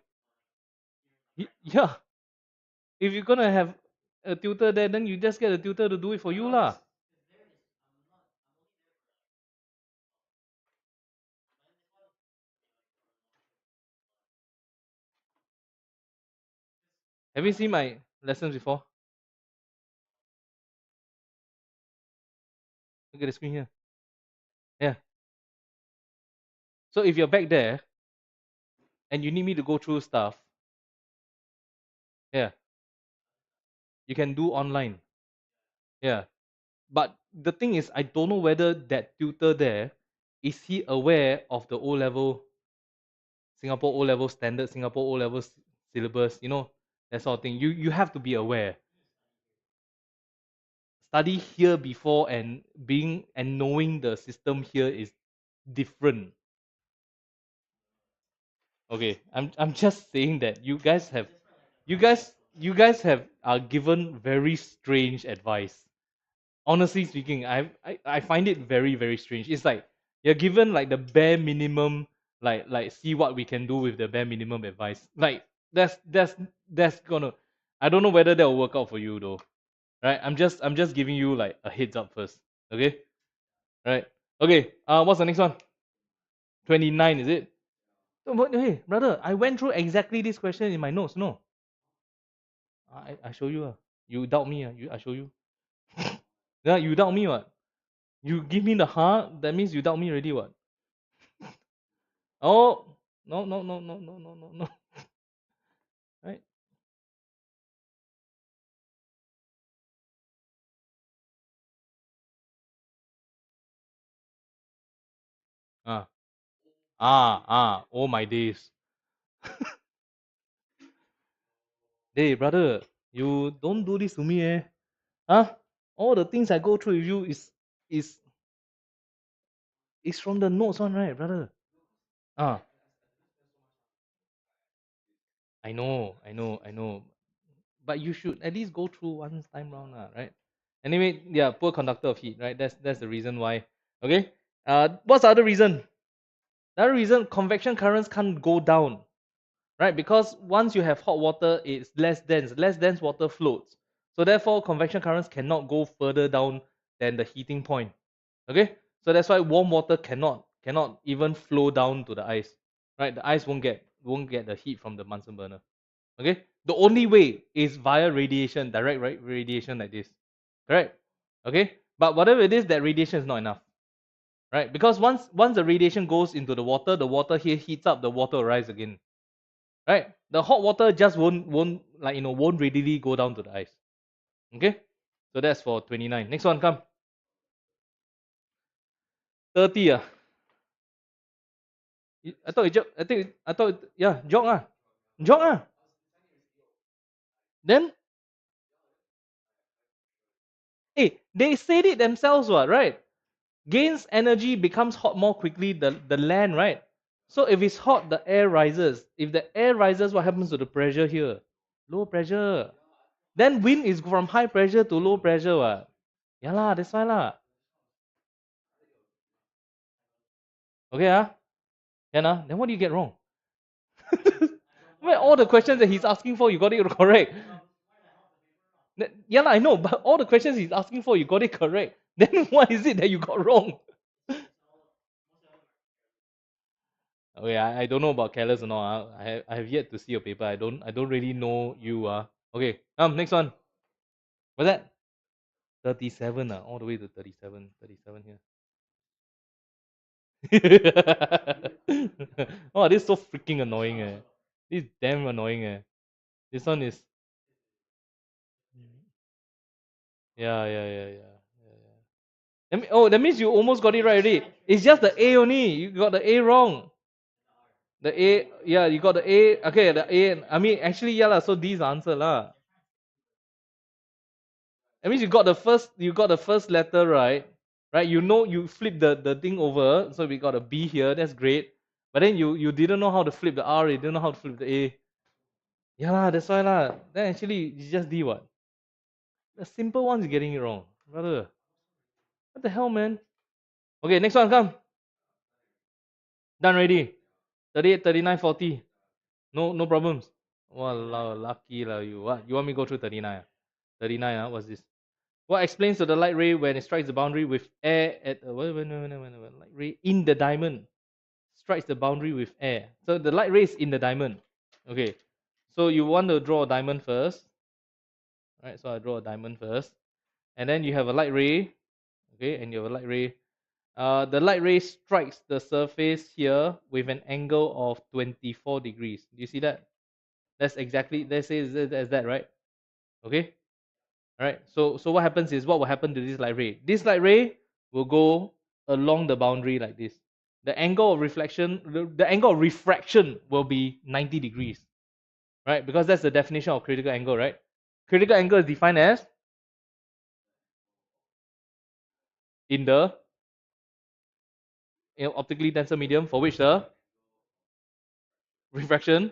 Yeah. If you're gonna have a tutor there, then you just get a tutor to do it for you lah. Have you seen my lessons before? Look at the screen here. Yeah. So if you're back there and you need me to go through stuff, yeah, you can do online. Yeah. But the thing is, I don't know whether that tutor there is he aware of the O level Singapore O level standard, Singapore O level syllabus, that sort of thing. You have to be aware. Study here before and being and knowing the system here is different. Okay, I'm just saying that you guys have given very strange advice. Honestly speaking, I find it very very strange. It's like you're given like the bare minimum, like see what we can do with the bare minimum advice. Like that's gonna. I don't know whether that will work out for you though. Right? I'm just giving you like a heads up first. Okay. Right. Okay. What's the next one? 29 is it? Hey, brother, I went through exactly this question in my notes. No, I show you. You doubt me. I show you. Yeah, you doubt me. What? You give me the heart. That means you doubt me already. What? Oh, no, no, no, no, no, no, no, no. Right? Ah, Oh my days. Hey, brother, you don't do this to me, eh? Huh? All the things I go through with you is is from the notes one, right, brother? Ah, I know. But you should at least go through one time round, lah, right? Anyway, yeah, poor conductor of heat, right? That's the reason why. Okay. What's the other reason? The other reason, convection currents can't go down, right? Because once you have hot water, it's less dense. Less dense water floats. So therefore, convection currents cannot go further down than the heating point. Okay. So that's why warm water cannot even flow down to the ice, right? The ice won't get the heat from the Bunsen burner. Okay, the only way is via radiation, direct radiation like this, correct? Okay, but whatever it is, that radiation is not enough. right? Because once the radiation goes into the water here heats up, the water will rise again, right? The hot water just won't like won't readily go down to the ice. Okay, so that's for 29. Next one, come. 30. I thought it yeah, jog jog Then they said it themselves, what, right? Gains energy, becomes hot more quickly, the land, right? So if it's hot, the air rises. If the air rises, what happens to the pressure here? Low pressure. Then wind is from high pressure to low pressure, what? Yeah lah, that's why lah. Okay Can then what do you get wrong? Well, all the questions that he's asking for, you got it correct. Yeah lah, I know, but all the questions he's asking for, you got it correct. Then what is it that you got wrong? Okay, I don't know about careless or not. I have yet to see your paper. I don't really know you. Okay, next one. What's that? 37 all the way to 37. 37 here. Oh, this is so freaking annoying. This is damn annoying. This one is. Yeah. That means you almost got it right already. It's just the A only. You got the A wrong. The A, yeah, you got the A. Okay, the A. I mean, actually, yeah lah. So these answer lah. That means you got the first letter right. Right? You flip the thing over. So we got a B here. That's great. But then you didn't know how to flip the R. You didn't know how to flip the A. Yeah lah. That's why lah. Then actually it's just D what. The simple ones you're getting it wrong, brother. What the hell, man? Okay, next one, come. Done already. 38, 39, 40. No problems. Walao, lucky lah you. What? You want me to go through 39? 39, what's this? What explains to the light ray when it strikes the boundary with air at light ray in the diamond strikes the boundary with air. So the light ray is in the diamond. Okay. So you want to draw a diamond first. Alright, so I draw a diamond first. And then you have a light ray. Okay, and you have a light ray. The light ray strikes the surface here with an angle of 24 degrees. Do you see that? That's exactly, let's say as that, right? Okay. All right. So what happens is, what will happen to this light ray? This light ray will go along the boundary like this. The angle of reflection, the angle of refraction will be 90 degrees, right? Because that's the definition of critical angle, right? Critical angle is defined as in the optically denser medium for which the refraction.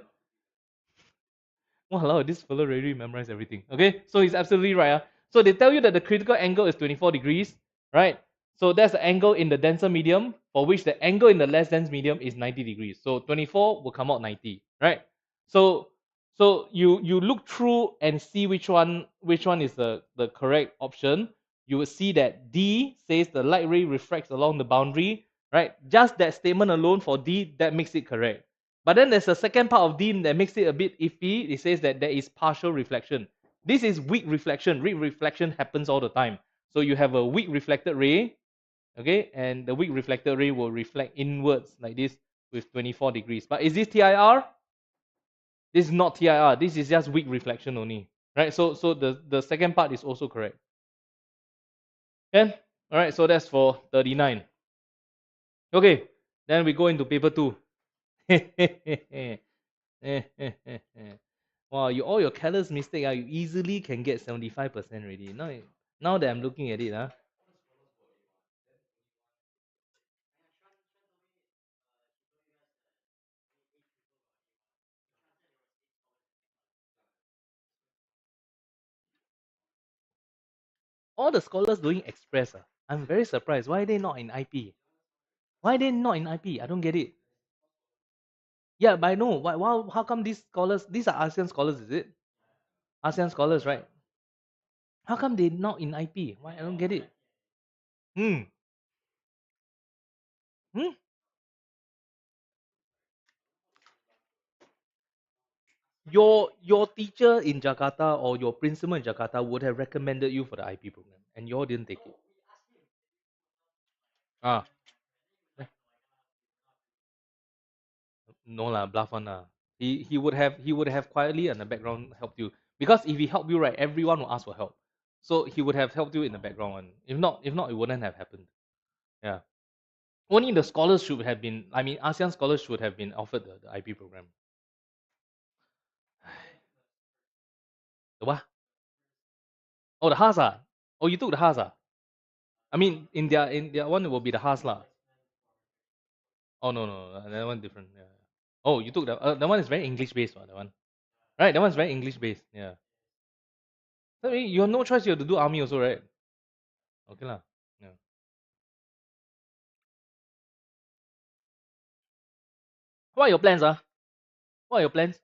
Wow, this fellow really memorized everything. Okay, so he's absolutely right. So they tell you that the critical angle is 24 degrees, right? So that's the angle in the denser medium, for which the angle in the less dense medium is 90 degrees. So 24 will come out 90, right? So you look through and see which one is the correct option. You will see that D says the light ray refracts along the boundary, right? Just that statement alone for D, that makes it correct. But then there's a second part of D that makes it a bit iffy. It says that there is partial reflection. This is weak reflection. Weak reflection happens all the time. So you have a weak reflected ray, okay, and the weak reflected ray will reflect inwards like this with 24 degrees. But is this TIR? This is not TIR. This is just weak reflection only, right? So the second part is also correct. Okay, all right. So that's for 39. Okay, then we go into paper 2. Wow, all your careless mistake, you easily can get 75% already. Now that I'm looking at it, all the scholars doing express. I'm very surprised. Why are they not in IP? Why are they not in IP? I don't get it. Yeah, but I know. How come these scholars, these are ASEAN scholars, is it? ASEAN scholars, right? How come they not in IP? Why? I don't get it. Hmm. Hmm? Your teacher in Jakarta or your principal in Jakarta would have recommended you for the IP program, and you all didn't take it. Ah. No lah, bluff one lah. He would have quietly in the background helped you, because if he helped you right, everyone will ask for help. So he would have helped you in the background one. If not, it wouldn't have happened. Yeah. Only the scholars should have been. I mean, ASEAN scholars should have been offered the IP program. The what? Oh, the Haas ah. Oh, you took the Haas ah. I mean, in their one it will be the Haas lah. Oh no, that one different. Yeah. Oh, you took that one is very English based one. That one. Right, that one's very English based. Yeah. So you have no choice. You have to do army also, right? Okay lah. Yeah. What are your plans, ah? What are your plans?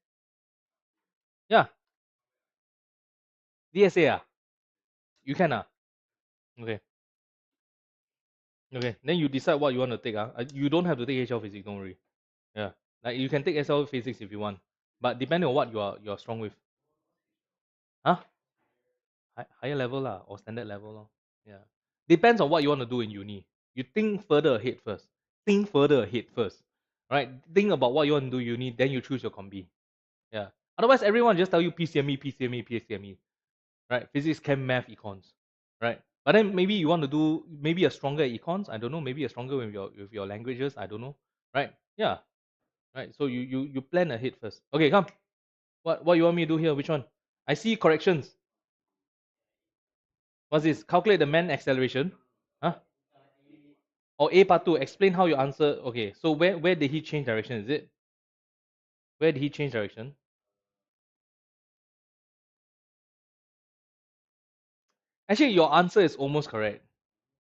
Yeah, DSA ah. You can ah. Okay. Okay. Then you decide what you want to take ah. You don't have to take HL physics. Don't worry. Yeah. Like you can take SL physics if you want, but depending on what you're strong with. Huh? Higher level lah, or standard level lor. Yeah. Depends on what you want to do in uni. You think further ahead first. Think further ahead first. Right? Think about what you want to do uni, then you choose your combi. Yeah. Otherwise, everyone just tell you PCME, PCME, PCME. Right? Physics, chem, math, econs. Right? But then maybe you want to do maybe a stronger econs. I don't know. Maybe a stronger with your languages. I don't know. Right? Yeah. Right. So you plan ahead first. Okay, come. What you want me to do here? Which one? I see corrections. What's this? Calculate the man acceleration. Huh? Or A part 2. Explain how you answer. Okay. So where did he change direction? Is it? Where did he change direction? Actually, your answer is almost correct.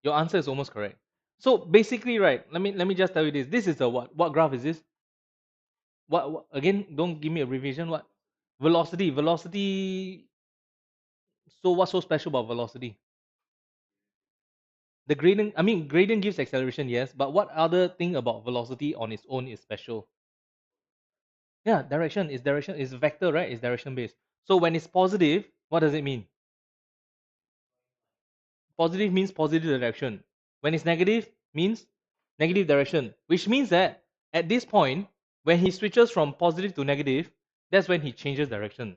Your answer is almost correct. So basically, right? Let me just tell you this. This is a what? What graph is this? What again? Don't give me a revision. What? Velocity. Velocity. So what's so special about velocity? The gradient. I mean, gradient gives acceleration, yes. But what other thing about velocity on its own is special? Yeah, direction is vector, right? It's direction based. So when it's positive, what does it mean? Positive means positive direction. When it's negative, means negative direction. Which means that at this point, when he switches from positive to negative, that's when he changes direction.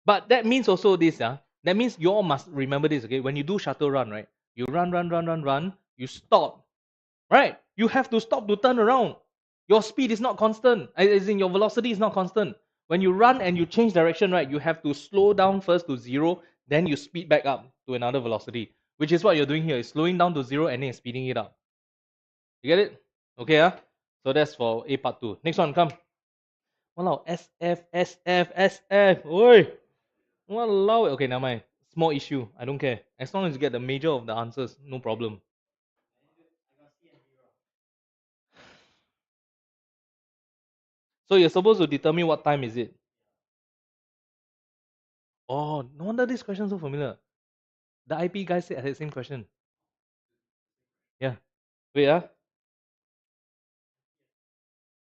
But that means also this, that means you all must remember this, okay? When you do shuttle run, right? You run, you stop, right? You have to stop to turn around. Your speed is not constant, as in your velocity is not constant. When you run and you change direction, right, you have to slow down first to 0, then you speed back up to another velocity, which is what you're doing here. Is slowing down to 0 and then speeding it up. You get it? Okay, so that's for A part 2. Next one, come. Walao, SF. Oi! Walao. Okay, never mind. Small issue. I don't care. As long as you get the major of the answers, no problem. So you're supposed to determine what time is it. Oh, no wonder this question is so familiar. The IP guy said the same question. Yeah. Wait, yeah.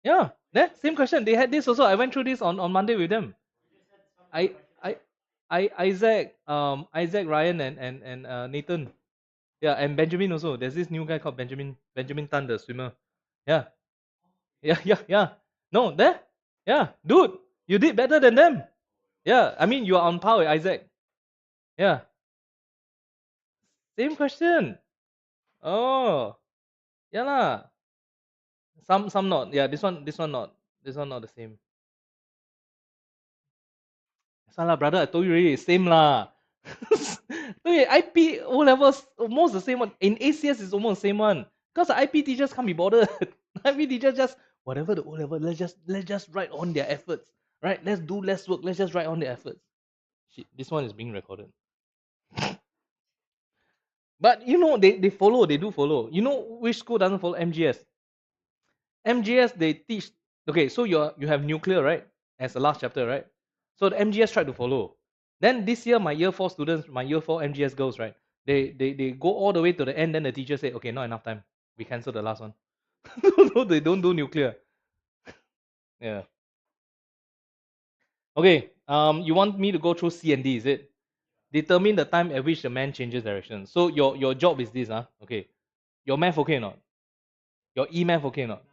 Yeah, same question. They had this also. I went through this on Monday with them. I I Isaac, Ryan and Nathan. Yeah, and Benjamin also. There's this new guy called Benjamin Tan, the swimmer. Yeah. Yeah. No, there? Yeah. Dude, you did better than them. Yeah. I mean, you are on par with Isaac. Yeah. Same question. Oh. Yeah lah. Some not. Yeah, this one not. This one not the same. That's lah, brother. I told you already. Same lah. Wait, IP O levels almost the same one. In ACS it's almost the same one. Because the IP teachers can't be bothered. IP teachers just whatever the O level, let's just write on their efforts. Right? Let's do less work. Let's just write on their efforts. Shit, this one is being recorded. But you know, they follow, they do follow. You know which school doesn't follow MGS? MGS they teach. Okay, so you have nuclear, right? As the last chapter, right? So the MGS tried to follow. Then this year, my year 4 students, my year 4 MGS girls, right? They go all the way to the end. Then the teacher said, okay, not enough time. We cancel the last one. No, they don't do nuclear. Yeah. Okay. You want me to go through C and D? Is it? Determine the time at which the man changes direction. So your job is this, Okay. Your math okay or not? Your E math okay or not?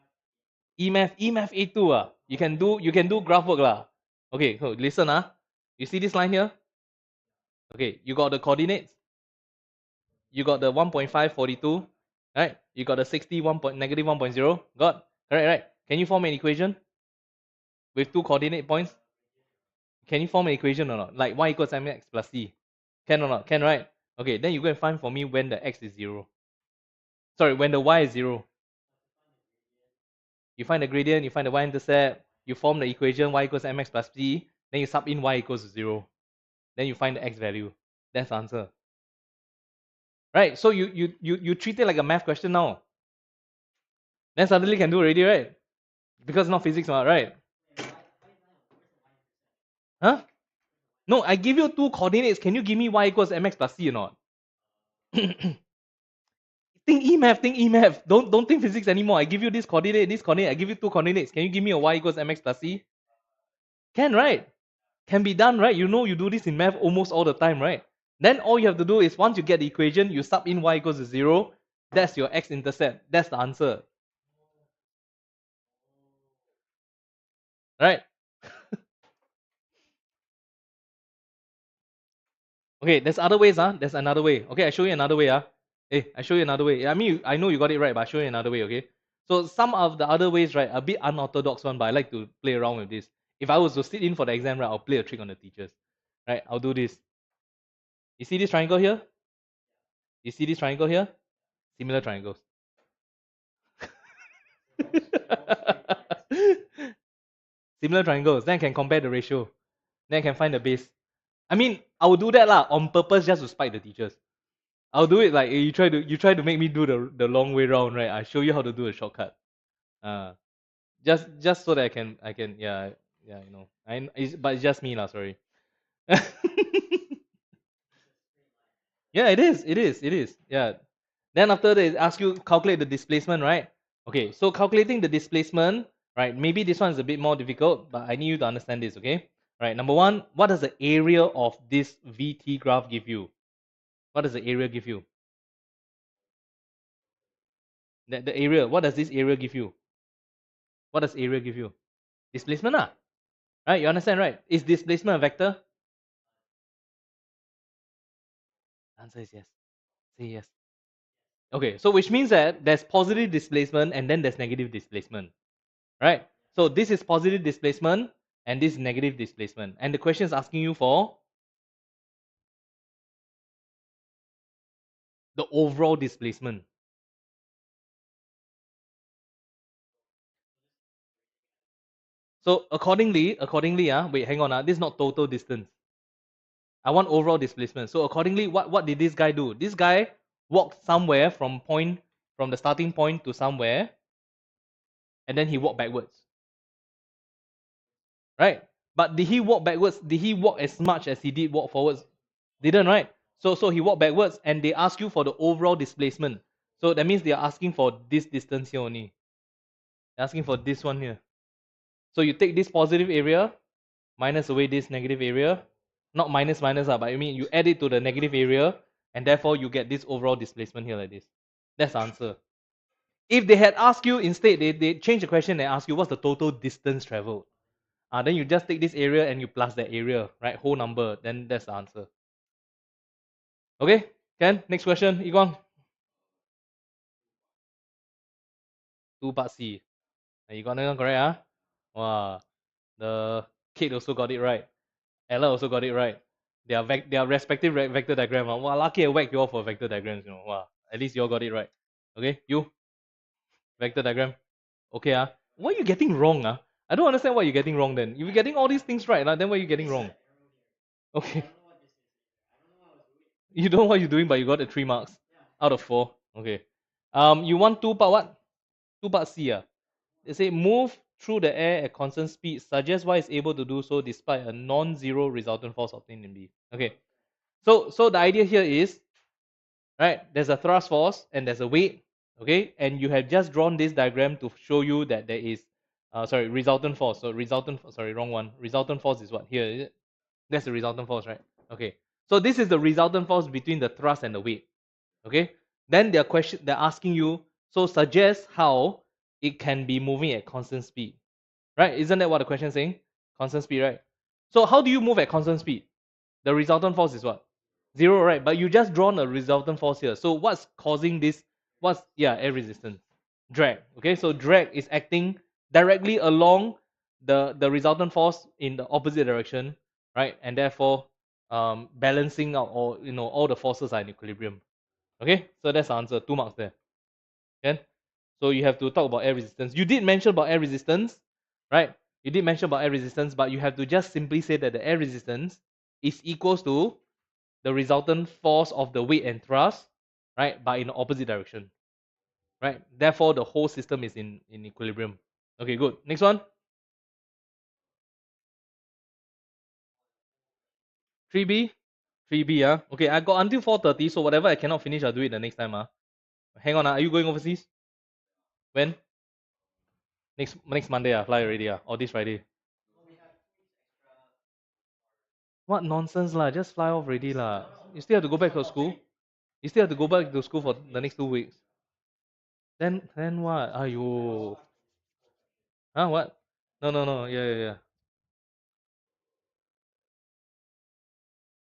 E-math A2 you can do graph work lah. Okay, so listen You see this line here? Okay, you got the coordinates, you got the 1.542, right? You got the 61 point negative 1.0. Got correct, right? Can you form an equation with two coordinate points? Can you form an equation or not? Like y equals mx plus c. Can or not? Can, right? Okay, then you go and find for me when the x is 0. Sorry, when the y is 0. You find the gradient, you find the y-intercept, you form the equation y equals mx plus c, then you sub in y equals 0. Then you find the x value. That's the answer. Right? So you treat it like a math question now. Then suddenly can do already, right? Because not physics, right? Huh? No, I give you two coordinates. Can you give me y equals mx plus c or not? Think E-math. Don't think physics anymore. I give you this coordinate, this coordinate. I give you two coordinates. Can you give me a y equals mx plus c? Can, right? Can be done, right? You know you do this in math almost all the time, right? Then all you have to do is once you get the equation, you sub in y equals to 0. That's your x-intercept. That's the answer. Right? Okay, there's other ways, There's another way. Okay, I show you another way, Hey, I show you another way. I mean, I know you got it right, but I show you another way, okay? So some of the other ways, right, a bit unorthodox one, but I like to play around with this. If I was to sit in for the exam, right, I'll play a trick on the teachers. Right, I'll do this. You see this triangle here? You see this triangle here? Similar triangles. Similar triangles. Then I can compare the ratio. Then I can find the base. I mean, I will do that on purpose just to spite the teachers. I'll do it like you try to make me do the long way round, right? I show you how to do a shortcut. Just so that I can but it's just me lah, sorry. Yeah, it is. Yeah. Then after they ask you calculate the displacement, right? Okay, so calculating the displacement, right? Maybe this one is a bit more difficult, but I need you to understand this, okay? Right, number one, what does the area of this VT graph give you? What does the area give you? The area, what does this area give you? What does area give you? Displacement, right? You understand, right? Is displacement a vector? Answer is yes. Say yes. Okay, so which means that there's positive displacement and then there's negative displacement, right? So this is positive displacement and this is negative displacement. And the question is asking you for the overall displacement. So accordingly, wait, hang on, this is not total distance. I want overall displacement. So accordingly, what did this guy do? This guy walked somewhere from the starting point to somewhere, and then he walked backwards. Right? But did he walk backwards? Did he walk as much as he did walk forwards? Didn't, right? So he walked backwards, and they ask you for the overall displacement. So that means they are asking for this distance here only. They're asking for this one here. So you take this positive area, minus away this negative area. Not minus, but I mean you add it to the negative area, and therefore you get this overall displacement here like this. That's the answer. If they had asked you instead, they change the question and ask you what's the total distance traveled. Then you just take this area and you plus that area, right? Whole number, then that's the answer. Okay, Ken, next question, Igong. 2 part C. You got that one correct, Wow, the kid also got it right. Ella also got it right. Their respective vector diagram. Wow, lucky I whacked you all for vector diagrams, Wow, at least you all got it right. Okay, you, vector diagram. Okay, what are you getting wrong, I don't understand what you're getting wrong then. If you're getting all these things right, then what are you getting wrong? Okay. You don't know what you're doing, but you got the 3 marks out of 4. Okay. You want 2 part what? 2 part C, They say move through the air at constant speed. Suggest why it's able to do so despite a non-zero resultant force obtained in B. Okay. So the idea here is, right, there's a thrust force and there's a weight, okay, and you have just drawn this diagram to show you that there is resultant force. So wrong one. Resultant force is what here, is it? That's the resultant force, right? Okay. So this is the resultant force between the thrust and the weight. Okay. Then they're asking you, so suggest how it can be moving at constant speed, right? Isn't that what the question is saying? Constant speed, right? So how do you move at constant speed? The resultant force is what? Zero, right? But you just drawn a resultant force here. So what's causing this? What's, yeah, air resistance? Drag. Okay, so drag is acting directly along the resultant force in the opposite direction, right? And therefore balancing out, or all the forces are in equilibrium. Okay, so that's the answer. 2 marks there. Okay, so you have to talk about air resistance. You did mention about air resistance, right? You did mention about air resistance, but you have to just simply say that the air resistance is equals to the resultant force of the weight and thrust, right? But in the opposite direction, right? Therefore, the whole system is in equilibrium. Okay, good. Next one. 3B. 3B, okay, I got until 4:30, so whatever I cannot finish, I'll do it the next time. Hang on, are you going overseas? When? Next Monday, fly already, or this Friday? What nonsense lah, just fly off already lah. You still have to go back to school? You still have to go back to school for the next 2 weeks. Then what? Aiyo. Huh, what? No, yeah.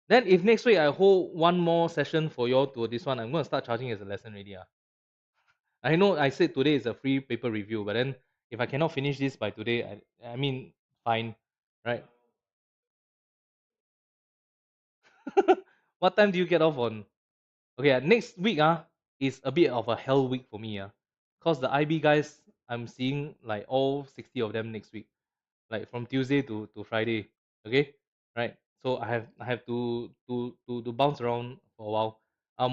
Then if next week I hold one more session for y'all to this one, I'm going to start charging as a lesson already. I know I said today is a free paper review, but then if I cannot finish this by today, I mean, fine, right? What time do you get off on? Okay, next week is a bit of a hell week for me. Because the IB guys, I'm seeing like all 60 of them next week, like from Tuesday to Friday. Okay, right? So I have to bounce around for a while.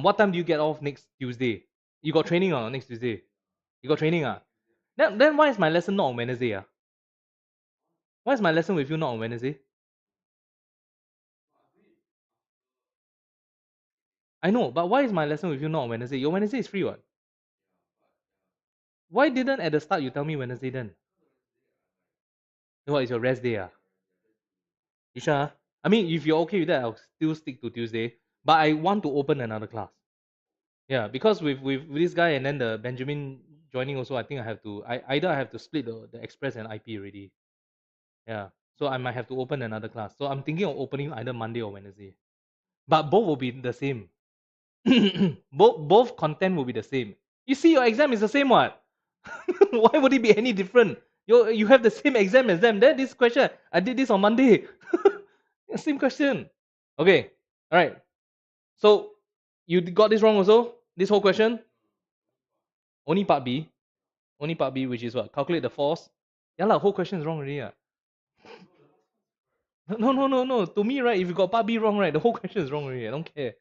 What time do you get off next Tuesday? You got training on next Tuesday? You got training Then why is my lesson not on Wednesday Why is my lesson with you not on Wednesday? I know, but why is my lesson with you not on Wednesday? Your Wednesday is free, what? Why didn't at the start you tell me Wednesday then? What is your rest day You sure? I mean, if you're okay with that, I'll still stick to Tuesday. But I want to open another class. Yeah, because with this guy and then the Benjamin joining also, I think I have to split the express and IP already. Yeah. So I might have to open another class. So I'm thinking of opening either Monday or Wednesday. But both will be the same. both content will be the same. You see, your exam is the same what? Why would it be any different? You have the same exam as them. Then this question, I did this on Monday. Same question. Okay. All right. So you got this wrong also? This whole question? Only part B. Only part B, which is what? Calculate the force. Yeah, la, whole question is wrong already. No. To me, right, if you got part B wrong, right, the whole question is wrong already. I don't care.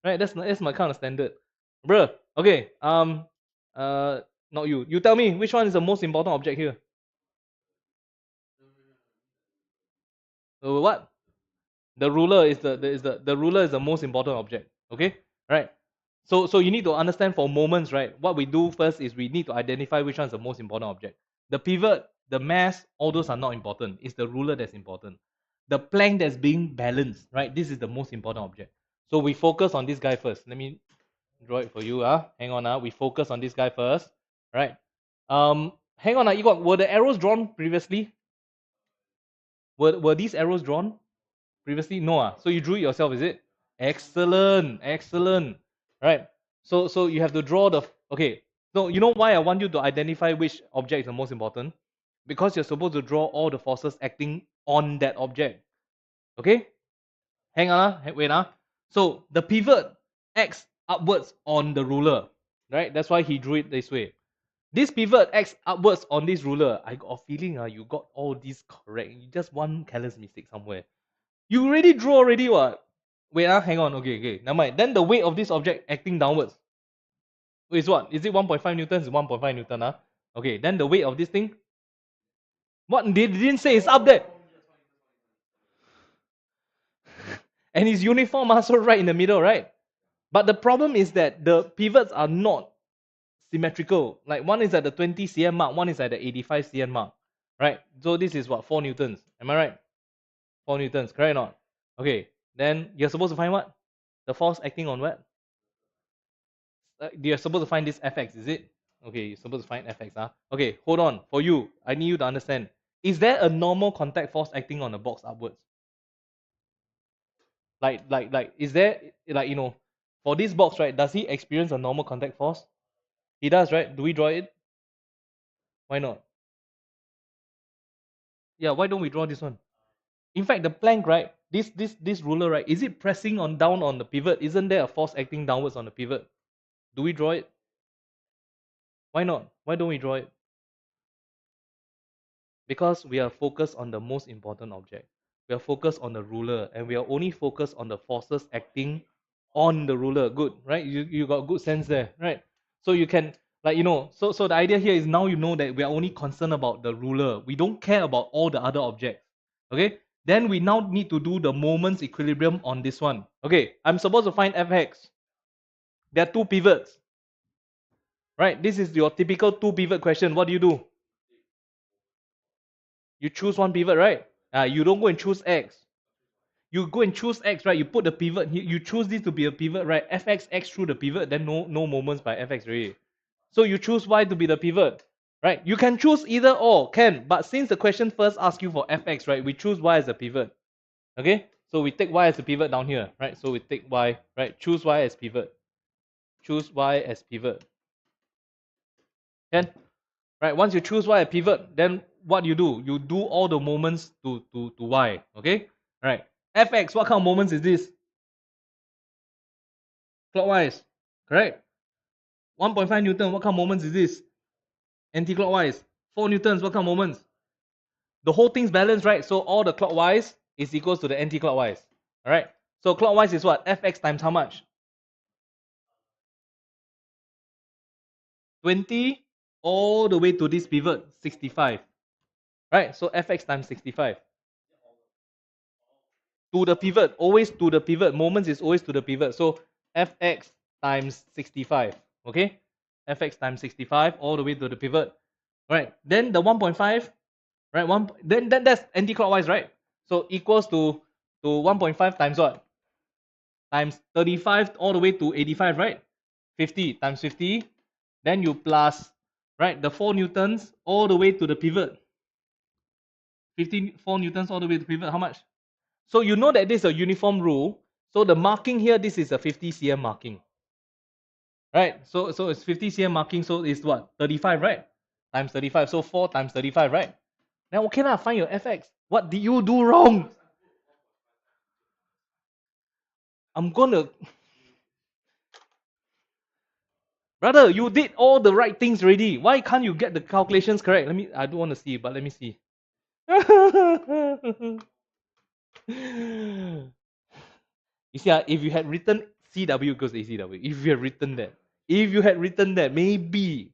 Right, that's my kind of standard. Bruh. Okay. Not you. You tell me which one is the most important object here. What? The ruler is the ruler is the most important object. Okay, right? So you need to understand for moments, right? What we do first is we need to identify which one is the most important object. The pivot, the mass, all those are not important. It's the ruler that's important. The plank that's being balanced, right? This is the most important object. So we focus on this guy first. Let me draw it for you. Hang on. We focus on this guy first, right? Hang on. Were the arrows drawn previously? Were these arrows drawn? Previously? No. So you drew it yourself, is it? Excellent. Right. So you have to draw the. Okay. So you know why I want you to identify which object is the most important? Because you're supposed to draw all the forces acting on that object. Okay? Hang on. Wait. So the pivot acts upwards on the ruler. Right? That's why he drew it this way. This pivot acts upwards on this ruler. I got a feeling you got all these correct. Just one careless mistake somewhere. You already draw already what? Wait, hang on. Okay. Never mind. Then the weight of this object acting downwards is what? Is it 1.5 newtons? 1.5 newton. Okay, then the weight of this thing? What? They didn't say it's up there. And it's uniform, so right in the middle, right? But the problem is that the pivots are not symmetrical. Like one is at the 20 cm mark, one is at the 85 cm mark. Right? So this is what? 4 newtons. Am I right? 4 newtons, correct or not? Okay, then you're supposed to find what? The force acting on what? You're supposed to find this fx, is it? Okay, you're supposed to find fx. Okay, hold on. For you, I need you to understand. Is there a normal contact force acting on the box upwards? Is there, for this box, right? Does he experience a normal contact force? He does, right? Do we draw it? Why not? Yeah, why don't we draw this one? In fact, the plank, right? This ruler, right? Is it pressing on down on the pivot? Isn't there a force acting downwards on the pivot? Do we draw it? Why not? Why don't we draw it? Because we are focused on the most important object. We are focused on the ruler, and we are only focused on the forces acting on the ruler. Good, right? You got good sense there, right? So you can, so the idea here is now you know that we are only concerned about the ruler. We don't care about all the other objects. Okay? Then we now need to do the moment's equilibrium on this one. Okay, I'm supposed to find fx. There are two pivots. Right? This is your typical two pivot question. What do? You choose one pivot, right? You don't go and choose x. You go and choose x, right? You put the pivot here. You choose this to be a pivot, right? Fx x through the pivot, then no moments by fx already. So you choose y to be the pivot, right? You can choose either or, can. But since the question first asks you for fx, right? We choose y as a pivot. Okay? So we take y as a pivot down here, right? So we take y, right? Choose y as pivot. Choose y as pivot. Can? Right? Once you choose y as pivot, then what do? You do all the moments to y. Okay? Right. Fx, what kind of moments is this? Clockwise. Correct? 1.5 Newton, what kind of moments is this? Anti-clockwise. 4 Newtons, what kind of moments? The whole thing's balanced, right? So all the clockwise is equals to the anti-clockwise. Alright? So clockwise is what? Fx times how much? 20 all the way to this pivot, 65. Right? So Fx times 65. To the pivot, always to the pivot. Moments is always to the pivot. So Fx times 65. Okay? Fx times 65 all the way to the pivot. Right? Then the 1.5, right? Then that's anti-clockwise, right? So equals to 1.5 times what? Times 35 all the way to 85, right? 50 times 50. Then you plus, right, the 4 newtons all the way to the pivot. 4 newtons all the way to pivot. How much? So you know that this is a uniform rule. So the marking here, this is a 50 cm marking. Right? So it's 50 cm marking. So it's what? 35, right? Times 35. So 4 times 35, right? Then okay lah, find your fx. What did you do wrong? I'm gonna, brother, you did all the right things already. Why can't you get the calculations correct? I don't want to see, but let me see. You see, if you had written CW equals ACW, if you had written that, maybe.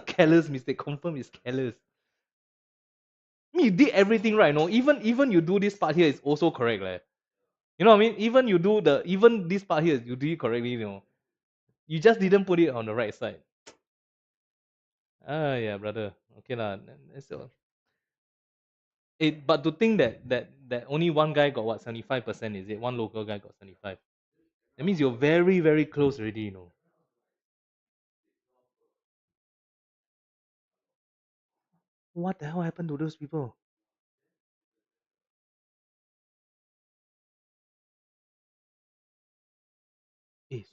Careless mistake, confirm is careless. You did everything right, no? Even you do this part here is also correct, leh. You know what I mean? Even this part here, you do it correctly, you know. You just didn't put it on the right side. Ah, yeah, brother. Okay lah. That's all. But to think that only one guy got what 75%, is it? One local guy got 75. That means you're very very close already, you know. What the hell happened to those people?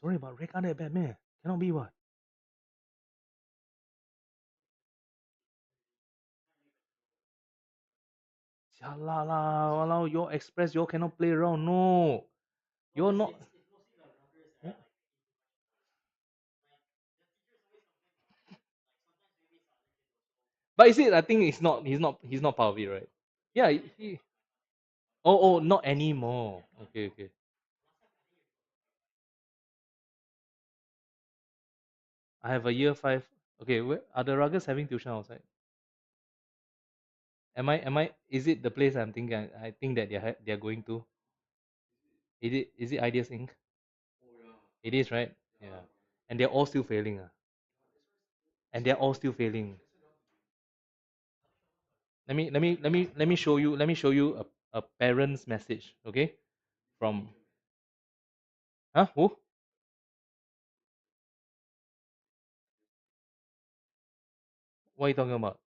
Sorry, but Red card that bad man. Cannot be what? Sialah lah, walau your express, you cannot play around. No, you're not. But is it? I think it's not. He's not part of it, right? Yeah. Oh, not anymore. Okay, okay. I have a year 5. Okay, where are the Ruggers having tuition outside? Am I? Is it the place I'm thinking? I think that they're going to. Is it Ideas Inc? It is, right? Yeah. And they're all still failing. And they're all still failing. Let me show you a parent's message, okay? From who? What are you talking about?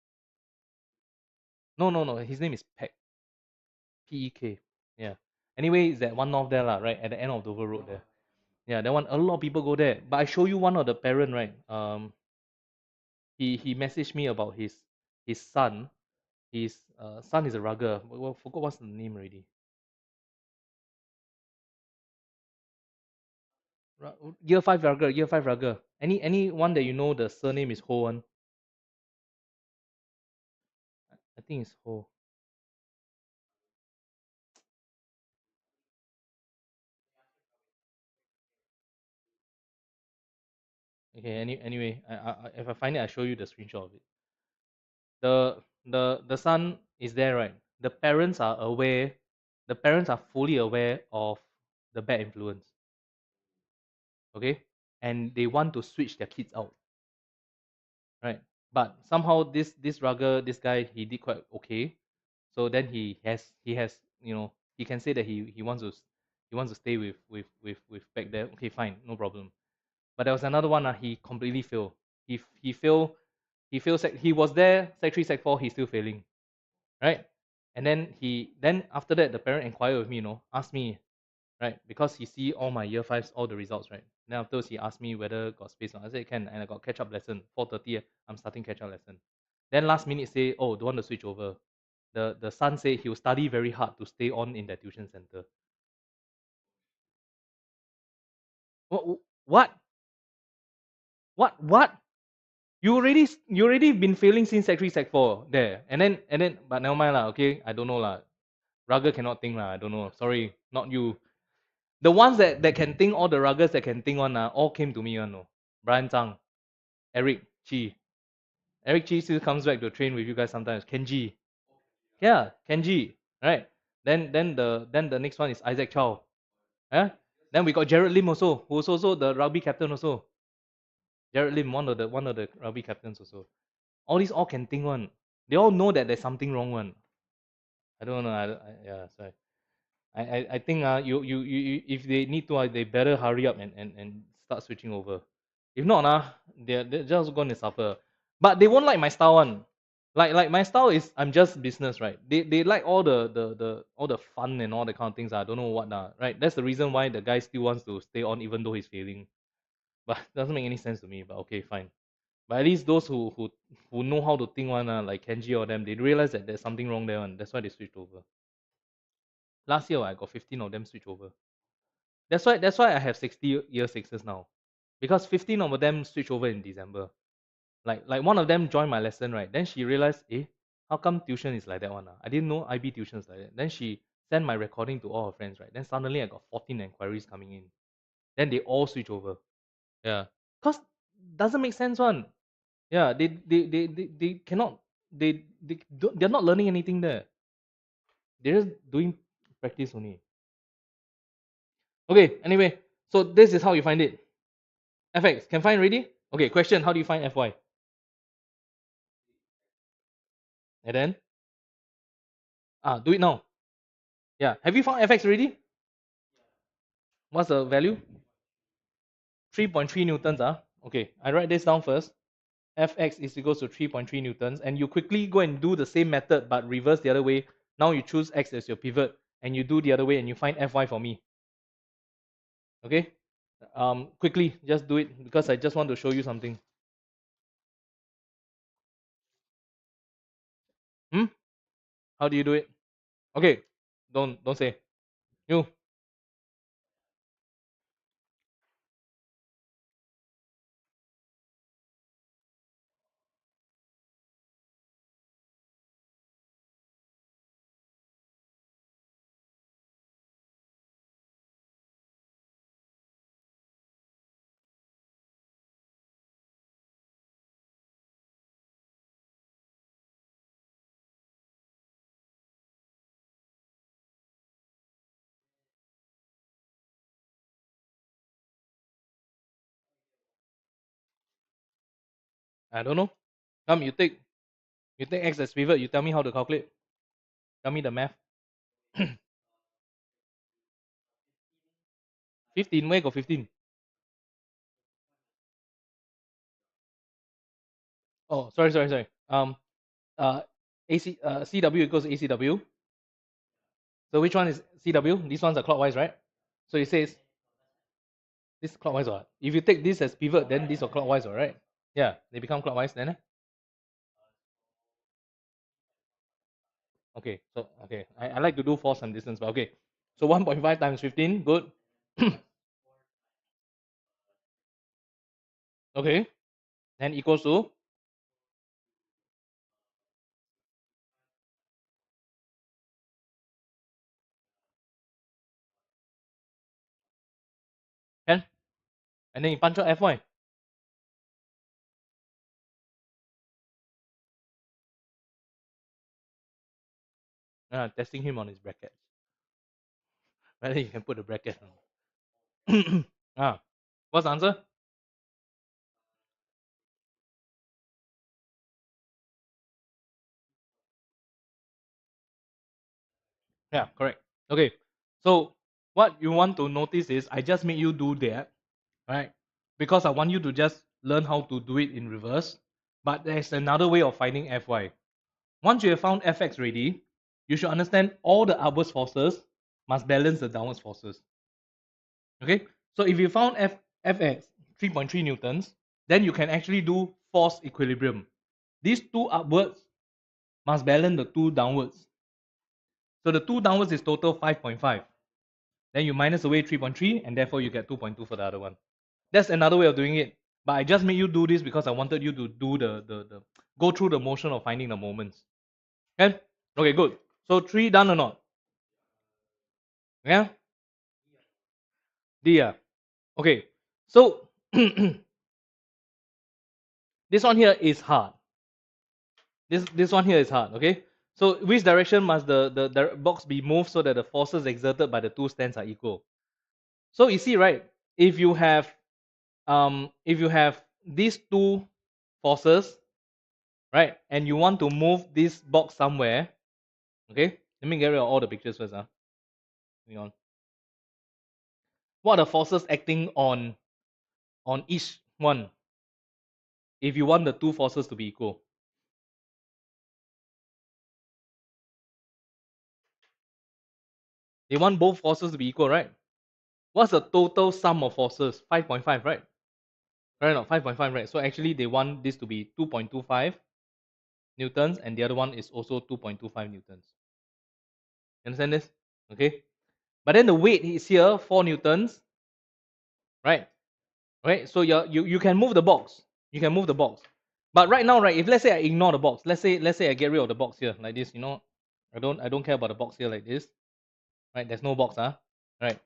No, no, no. His name is Peck. Pek. Yeah. Anyway, it's that one north there, lah, right? At the end of Dover Road there. Yeah, that one a lot of people go there. But I show you one of the parent, right? He messaged me about his son. His son is a rugger. Well, forgot what's the name already. Year five rugger, year five rugger. Any one that you know the surname is Ho one? I think it's Ho. Okay. Anyway, if I find it, I show you the screenshot of it. The son is there, right? The parents are aware. The parents are fully aware of the bad influence. Okay, and they want to switch their kids out, right? But somehow this rugger, this guy, he did quite okay. So then he has he can say that he wants to he wants to stay with back there. Okay, fine, no problem. But there was another one. He completely failed. He failed. He was there sec 3 sec 4. He's still failing, right? And then after that the parent inquired with me, asked me, right? Because he see all my year fives, all the results, right? Then afterwards he asked me whether got space or not. I said can, and I got catch up lesson 4:30. I'm starting catch up lesson. Then last minute say, oh, don't want to switch over. The son say he will study very hard to stay on in that tuition center. What what what? You already been failing since sec 3 sec 4 there, and then but never mind lah. Okay, I don't know lah. Rugger cannot think lah. I don't know. Sorry, not you. The ones that can think, all the ruggers that can think one, all came to me one. No. Brian Zhang, Eric Chi. Eric Chi still comes back to train with you guys sometimes. Kenji. Yeah, Kenji. Right. Then the next one is Isaac Chow. Yeah. Then we got Jared Lim also, who's also the rugby captain also. Jared Lim, one of the rugby captains also. All these all can think one. They all know that there's something wrong one. I don't know. Yeah, sorry. I think if they need to, they better hurry up and start switching over. If not, they're just going to suffer. But they won't like my style one. Like my style is I'm just business, right? They like all the all the fun and all the kind of things. I don't know what right? That's the reason why the guy still wants to stay on even though he's failing. But doesn't make any sense to me. But okay, fine. But at least those who know how to think one, like Kenji or them, they realize that there's something wrong there one. That's why they switched over. Last year I got 15 of them switch over. That's why I have 60 year sixes now. Because 15 of them switch over in December. Like one of them joined my lesson, right? Then she realized, how come tuition is like that one? I didn't know IB tuition is like that. Then she sent my recording to all her friends, right? Then suddenly I got 14 inquiries coming in. Then they all switch over. Yeah. Cause doesn't make sense one. Yeah, they cannot they're not learning anything there. They're just doing practice only. Okay, anyway, so this is how you find it. FX, can find already? Okay, question, how do you find FY? And then, do it now. Yeah, have you found FX already? What's the value? 3.3 newtons. Okay, I write this down first. Fx is equals to 3.3 newtons, and you quickly go and do the same method but reverse the other way. Now you choose x as your pivot, and you do the other way, and you find Fy for me. Okay? Quickly, just do it because I just want to show you something. How do you do it? Okay, don't say. You. I don't know. Come, you take x as pivot. You tell me how to calculate. Tell me the math. 15. Where got 15? Oh, sorry. um CW equals ACW. So which one is CW? These ones are clockwise, right? So it says this is clockwise, or what? If you take this as pivot, then these are clockwise, all right? Yeah, they become clockwise then. Okay, so okay, I like to do force and distance, but okay. So 1.5 times 15, good. Okay, then equals to, and then you punch out Fy. Testing him on his brackets. Whether you can put the bracket on. What's the answer? Yeah, correct. Okay, so what you want to notice is I just made you do that, right? Because I want you to just learn how to do it in reverse. But there's another way of finding Fy. Once you have found Fx ready, you should understand all the upwards forces must balance the downwards forces. Okay, so if you found Fx 3.3 newtons, then you can actually do force equilibrium. These two upwards must balance the two downwards. So the two downwards is total 5.5. Then you minus away 3.3 and therefore you get 2.2 for the other one. That's another way of doing it. But I just made you do this because I wanted you to do the go through the motion of finding the moments. Okay? Okay, good. So 3 done or not? Yeah? D, yeah. Okay. So this one here is hard. This one here is hard, okay? So which direction must the box be moved so that the forces exerted by the two stands are equal? So you see, right? If you have these two forces, right, and you want to move this box somewhere, okay? Let me get rid of all the pictures first. Hang on. What are the forces acting on each one if you want the two forces to be equal? They want both forces to be equal, right? What's the total sum of forces? 5.5, right? Right, no, 5.5, right? So actually they want this to be 2.25 newtons and the other one is also 2.25 newtons. You understand this? Okay. But then the weight is here, 4 newtons, right? Right? So you can move the box. You can move the box. But right now, right, if let's say I ignore the box, let's say I get rid of the box here like this, I don't care about the box here like this. Right? There's no box, right?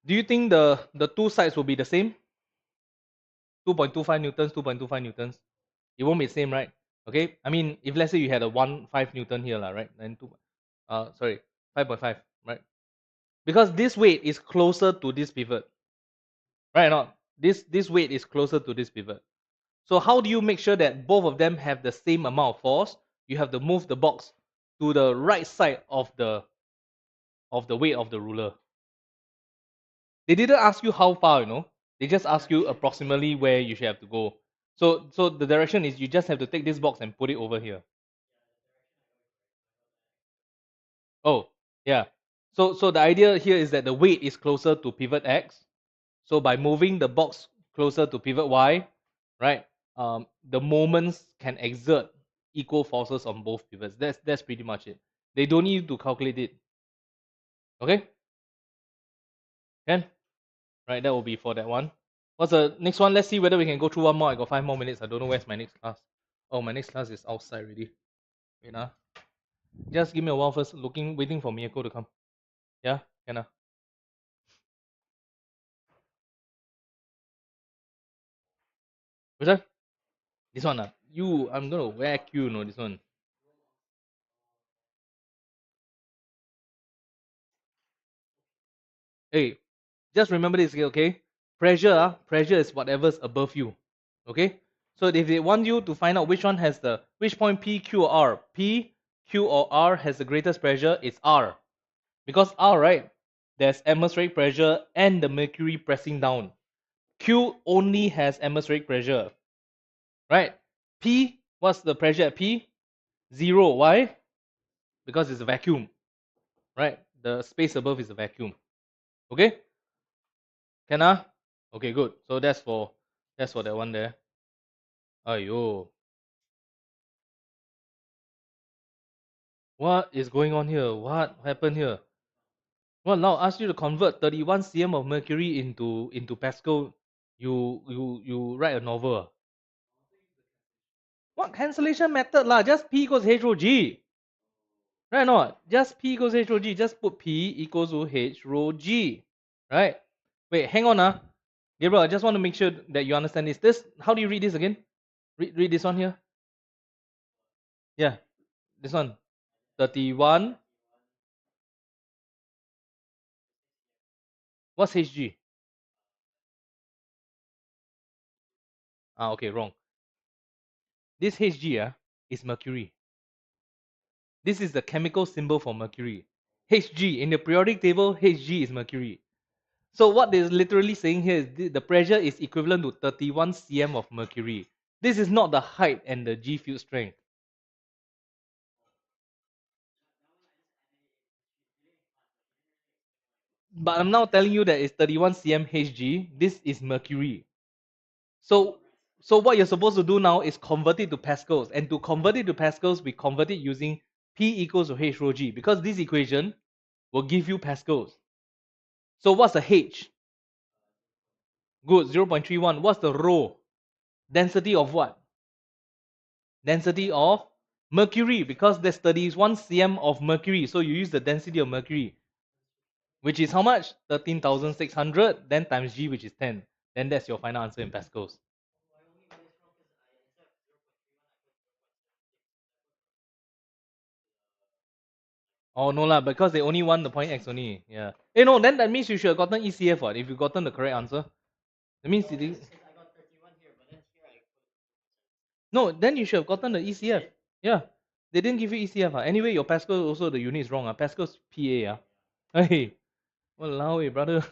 Do you think the two sides will be the same? 2.25 newtons, 2.25 newtons. It won't be the same, right? Okay. I mean, if let's say you had a 1.5 newton here, right? Then 5.5, right? Because this weight is closer to this pivot, right? Or not? This weight is closer to this pivot. So how do you make sure that both of them have the same amount of force? You have to move the box to the right side of the weight of the ruler. They didn't ask you how far, They just ask you approximately where you should have to go. So the direction is you just have to take this box and put it over here. Oh, yeah. So the idea here is that the weight is closer to pivot X. So by moving the box closer to pivot Y, right, the moments can exert equal forces on both pivots. That's pretty much it. They don't need to calculate it. Okay? Can? Right, that will be for that one. What's the next one? Let's see whether we can go through one more. I got 5 more minutes. I don't know where's my next class. Oh, my next class is outside already. Wait, just give me a while first. Waiting for Miyako to come. Yeah, can Which one? This one I'm gonna whack you, this one. Hey, just remember this, okay? Pressure is whatever's above you. Okay? So if they want you to find out which point P, Q, or R, P, Q, or R has the greatest pressure, it's R. Because R, right? There's atmospheric pressure and the mercury pressing down. Q only has atmospheric pressure. Right? P What's the pressure at P? 0. Why? Because it's a vacuum, right? The space above is a vacuum. Okay? Can I? Okay, good. So that's for that one there. Aiyo. What is going on here? What happened here? Well, now ask you to convert 31 cm of mercury into Pascal. You write a novel. Ah? What cancellation method lah? Just P equals H rho G. Right or not? Just P equals H rho G. Just put P equals to H rho G. Right? Wait, hang on. Gabriel, I just want to make sure that you understand this. How do you read this again? Read this one here. Yeah, this one. 31. What's Hg? Okay, wrong. This Hg is mercury. This is the chemical symbol for mercury. Hg, in the periodic table, Hg is mercury. So what they're literally saying here is the pressure is equivalent to 31 cm of mercury. This is not the height and the G field strength. But I'm now telling you that it's 31 cm Hg. This is mercury. So what you're supposed to do now is convert it to pascals. And to convert it to pascals, we convert it using P equals to H rho G, because this equation will give you pascals. So what's the H? Good, 0.31. What's the rho? Density of what? Density of mercury, because there's 31 cm of mercury. So you use the density of mercury, which is how much? 13,600, then times G, which is 10. Then that's your final answer in pascals. Oh no lah, because they only want the point X only. Yeah. No, then that means you should have gotten ECF what, if you gotten the correct answer. That means you didn't. No, then you should have gotten the ECF. Yeah. They didn't give you ECF. Anyway, your Pascal also the unit is wrong. Pascal's PA. Hey. Walao, brother.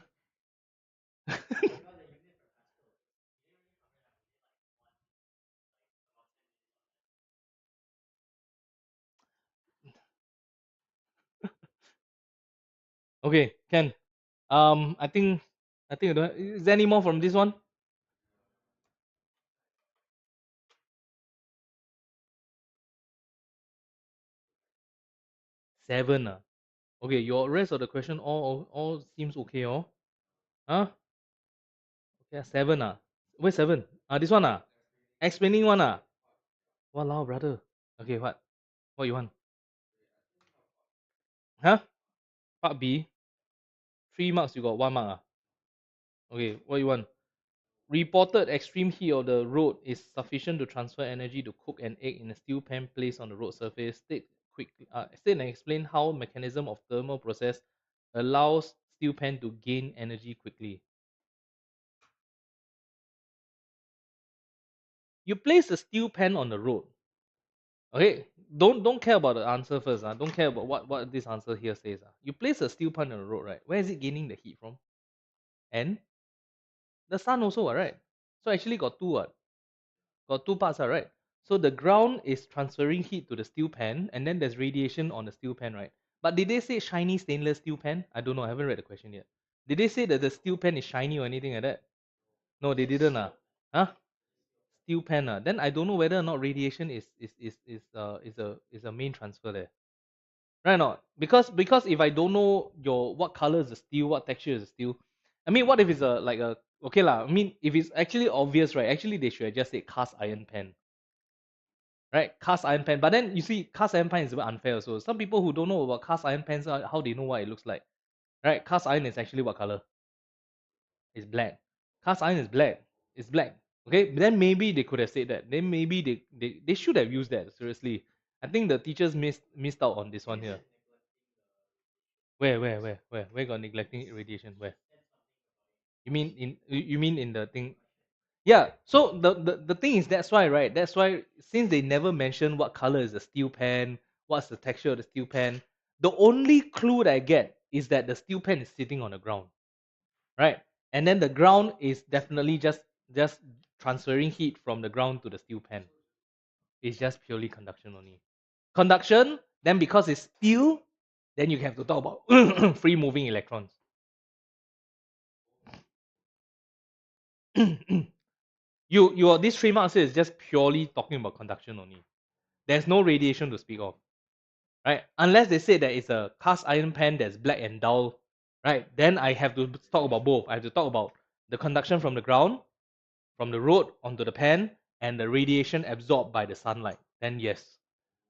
Okay, Ken. I think I don't. Is there any more from this one? Seven. Okay, your rest of the question all seems okay, oh. Huh? Okay, seven. Where's seven? This one. Explaining one. Walao, brother. Okay, what? What you want? Huh? Part B. 3 marks, you got 1 mark. Okay, what you want? Reported extreme heat of the road is sufficient to transfer energy to cook an egg in a steel pan placed on the road surface. State and explain how mechanism of thermal process allows steel pan to gain energy quickly. You place a steel pan on the road. Okay, don't care about the answer first. Don't care about what this answer here says. You place a steel pan on the road, right? Where is it gaining the heat from? And the sun also, right? So actually got two, got two parts, right? So the ground is transferring heat to the steel pan, and then there's radiation on the steel pan, right? But did they say shiny stainless steel pan? I don't know. I haven't read the question yet. Did they say that the steel pan is shiny or anything like that? No, they didn't. Huh? Steel pan. Then I don't know whether or not radiation is a main transfer there. Right or not? Because if I don't know what color is the steel, what texture is the steel, I mean, what if it's a okay lah. I mean, if it's actually obvious, right? Actually, they should have just said cast iron pan, right? Cast iron pan. But then you see, cast iron pan is a bit unfair also. Some people who don't know about cast iron pans, how they know what it looks like, right? Cast iron is actually what color? It's black. Cast iron is black. It's black. Okay, then maybe they could have said that. Then maybe they should have used that. Seriously, I think the teachers missed out on this one here. Where got neglecting radiation? Where? You mean in the thing? Yeah. So the thing is, that's why, right? That's why, since they never mention what color is the steel pan, what's the texture of the steel pan, the only clue that I get is that the steel pan is sitting on the ground, right? And then the ground is definitely just transferring heat from the ground to the steel pan. It's just purely conduction only. Conduction, then because it's steel, then you have to talk about free moving electrons. Your this 3 marks is just purely talking about conduction only. There's no radiation to speak of, right? Unless they say that it's a cast iron pan that's black and dull, right? Then I have to talk about both. I have to talk about the conduction from the ground, from the road onto the pan, and the radiation absorbed by the sunlight. Then yes.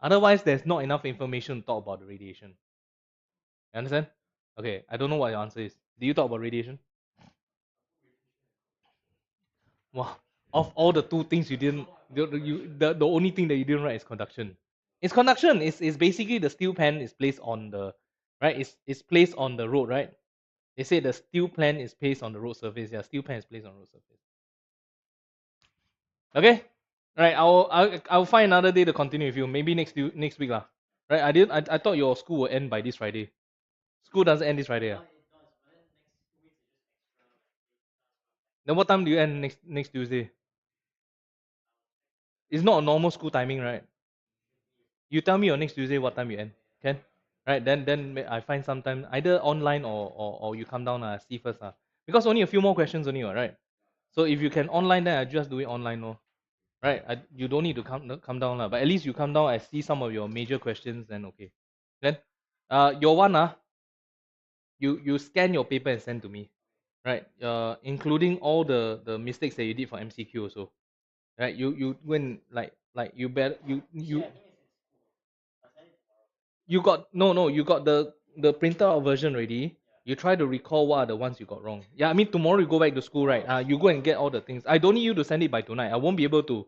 Otherwise, there's not enough information to talk about the radiation. You understand? Okay, I don't know what your answer is. Do you talk about radiation? Wow. Of all the two things you didn't, the only thing that you didn't write is conduction. It's conduction. It's basically the steel pan is placed on the, right? It's placed on the road, right? They say the steel pan is placed on the road surface. Yeah, steel pan is placed on road surface. Okay. Right. I'll find another day to continue with you. Maybe next week lah. Right. I thought your school will end by this Friday. School doesn't end this Friday. Then what time do you end next Tuesday? It's not a normal school timing, right? You tell me your next Tuesday what time you end. Can? Right, then I find some time either online or you come down see first because only a few more questions only right. So if you can online then I just do it online no. Right, you don't need to come down but at least you come down I see some of your major questions then okay. Then your one you scan your paper and send to me. Right, including all the mistakes that you did for MCQ also. Right, you when like you better you got no you got the printed out version already. You try to recall what are the ones you got wrong. Yeah, I mean tomorrow you go back to school, right? You go and get all the things. I don't need you to send it by tonight. I won't be able to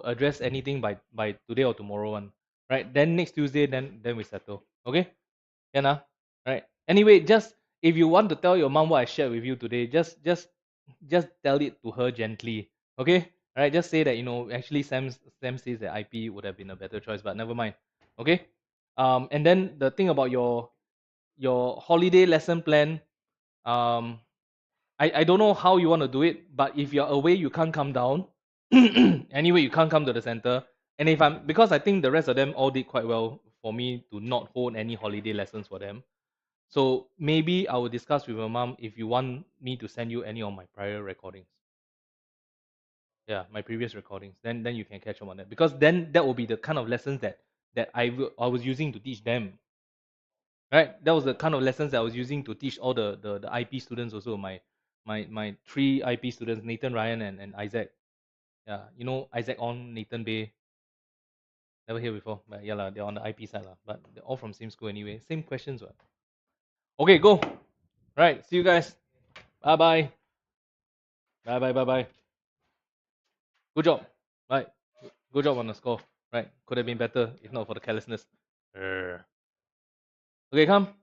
address anything by today or tomorrow one. Right? Then next Tuesday, then we settle. Okay? Can right? Anyway, just if you want to tell your mom what I shared with you today, just tell it to her gently. Okay? Alright, just say that actually Sam says that IP would have been a better choice, but never mind. Okay? And then the thing about your holiday lesson plan, um, I don't know how you want to do it, but if you're away, you can't come down. Anyway, you can't come to the center. And if I'm because I think the rest of them all did quite well for me to not hold any holiday lessons for them. So maybe I will discuss with your mom if you want me to send you any of my prior recordings. Yeah, my previous recordings. Then you can catch up on that because then that will be the kind of lessons that I was using to teach them. Right, that was the kind of lessons that I was using to teach all the IP students also. My three IP students, Nathan, Ryan, and Isaac. Yeah, Isaac on Nathan Bay. Never hear before, but yeah lah, they're on the IP side lah. But they're all from same school anyway. Same questions, what? Okay, go. Right, see you guys. Bye bye. Bye bye bye bye. Good job. Right, good job on the score. Right, could have been better if not for the carelessness. Okay, come.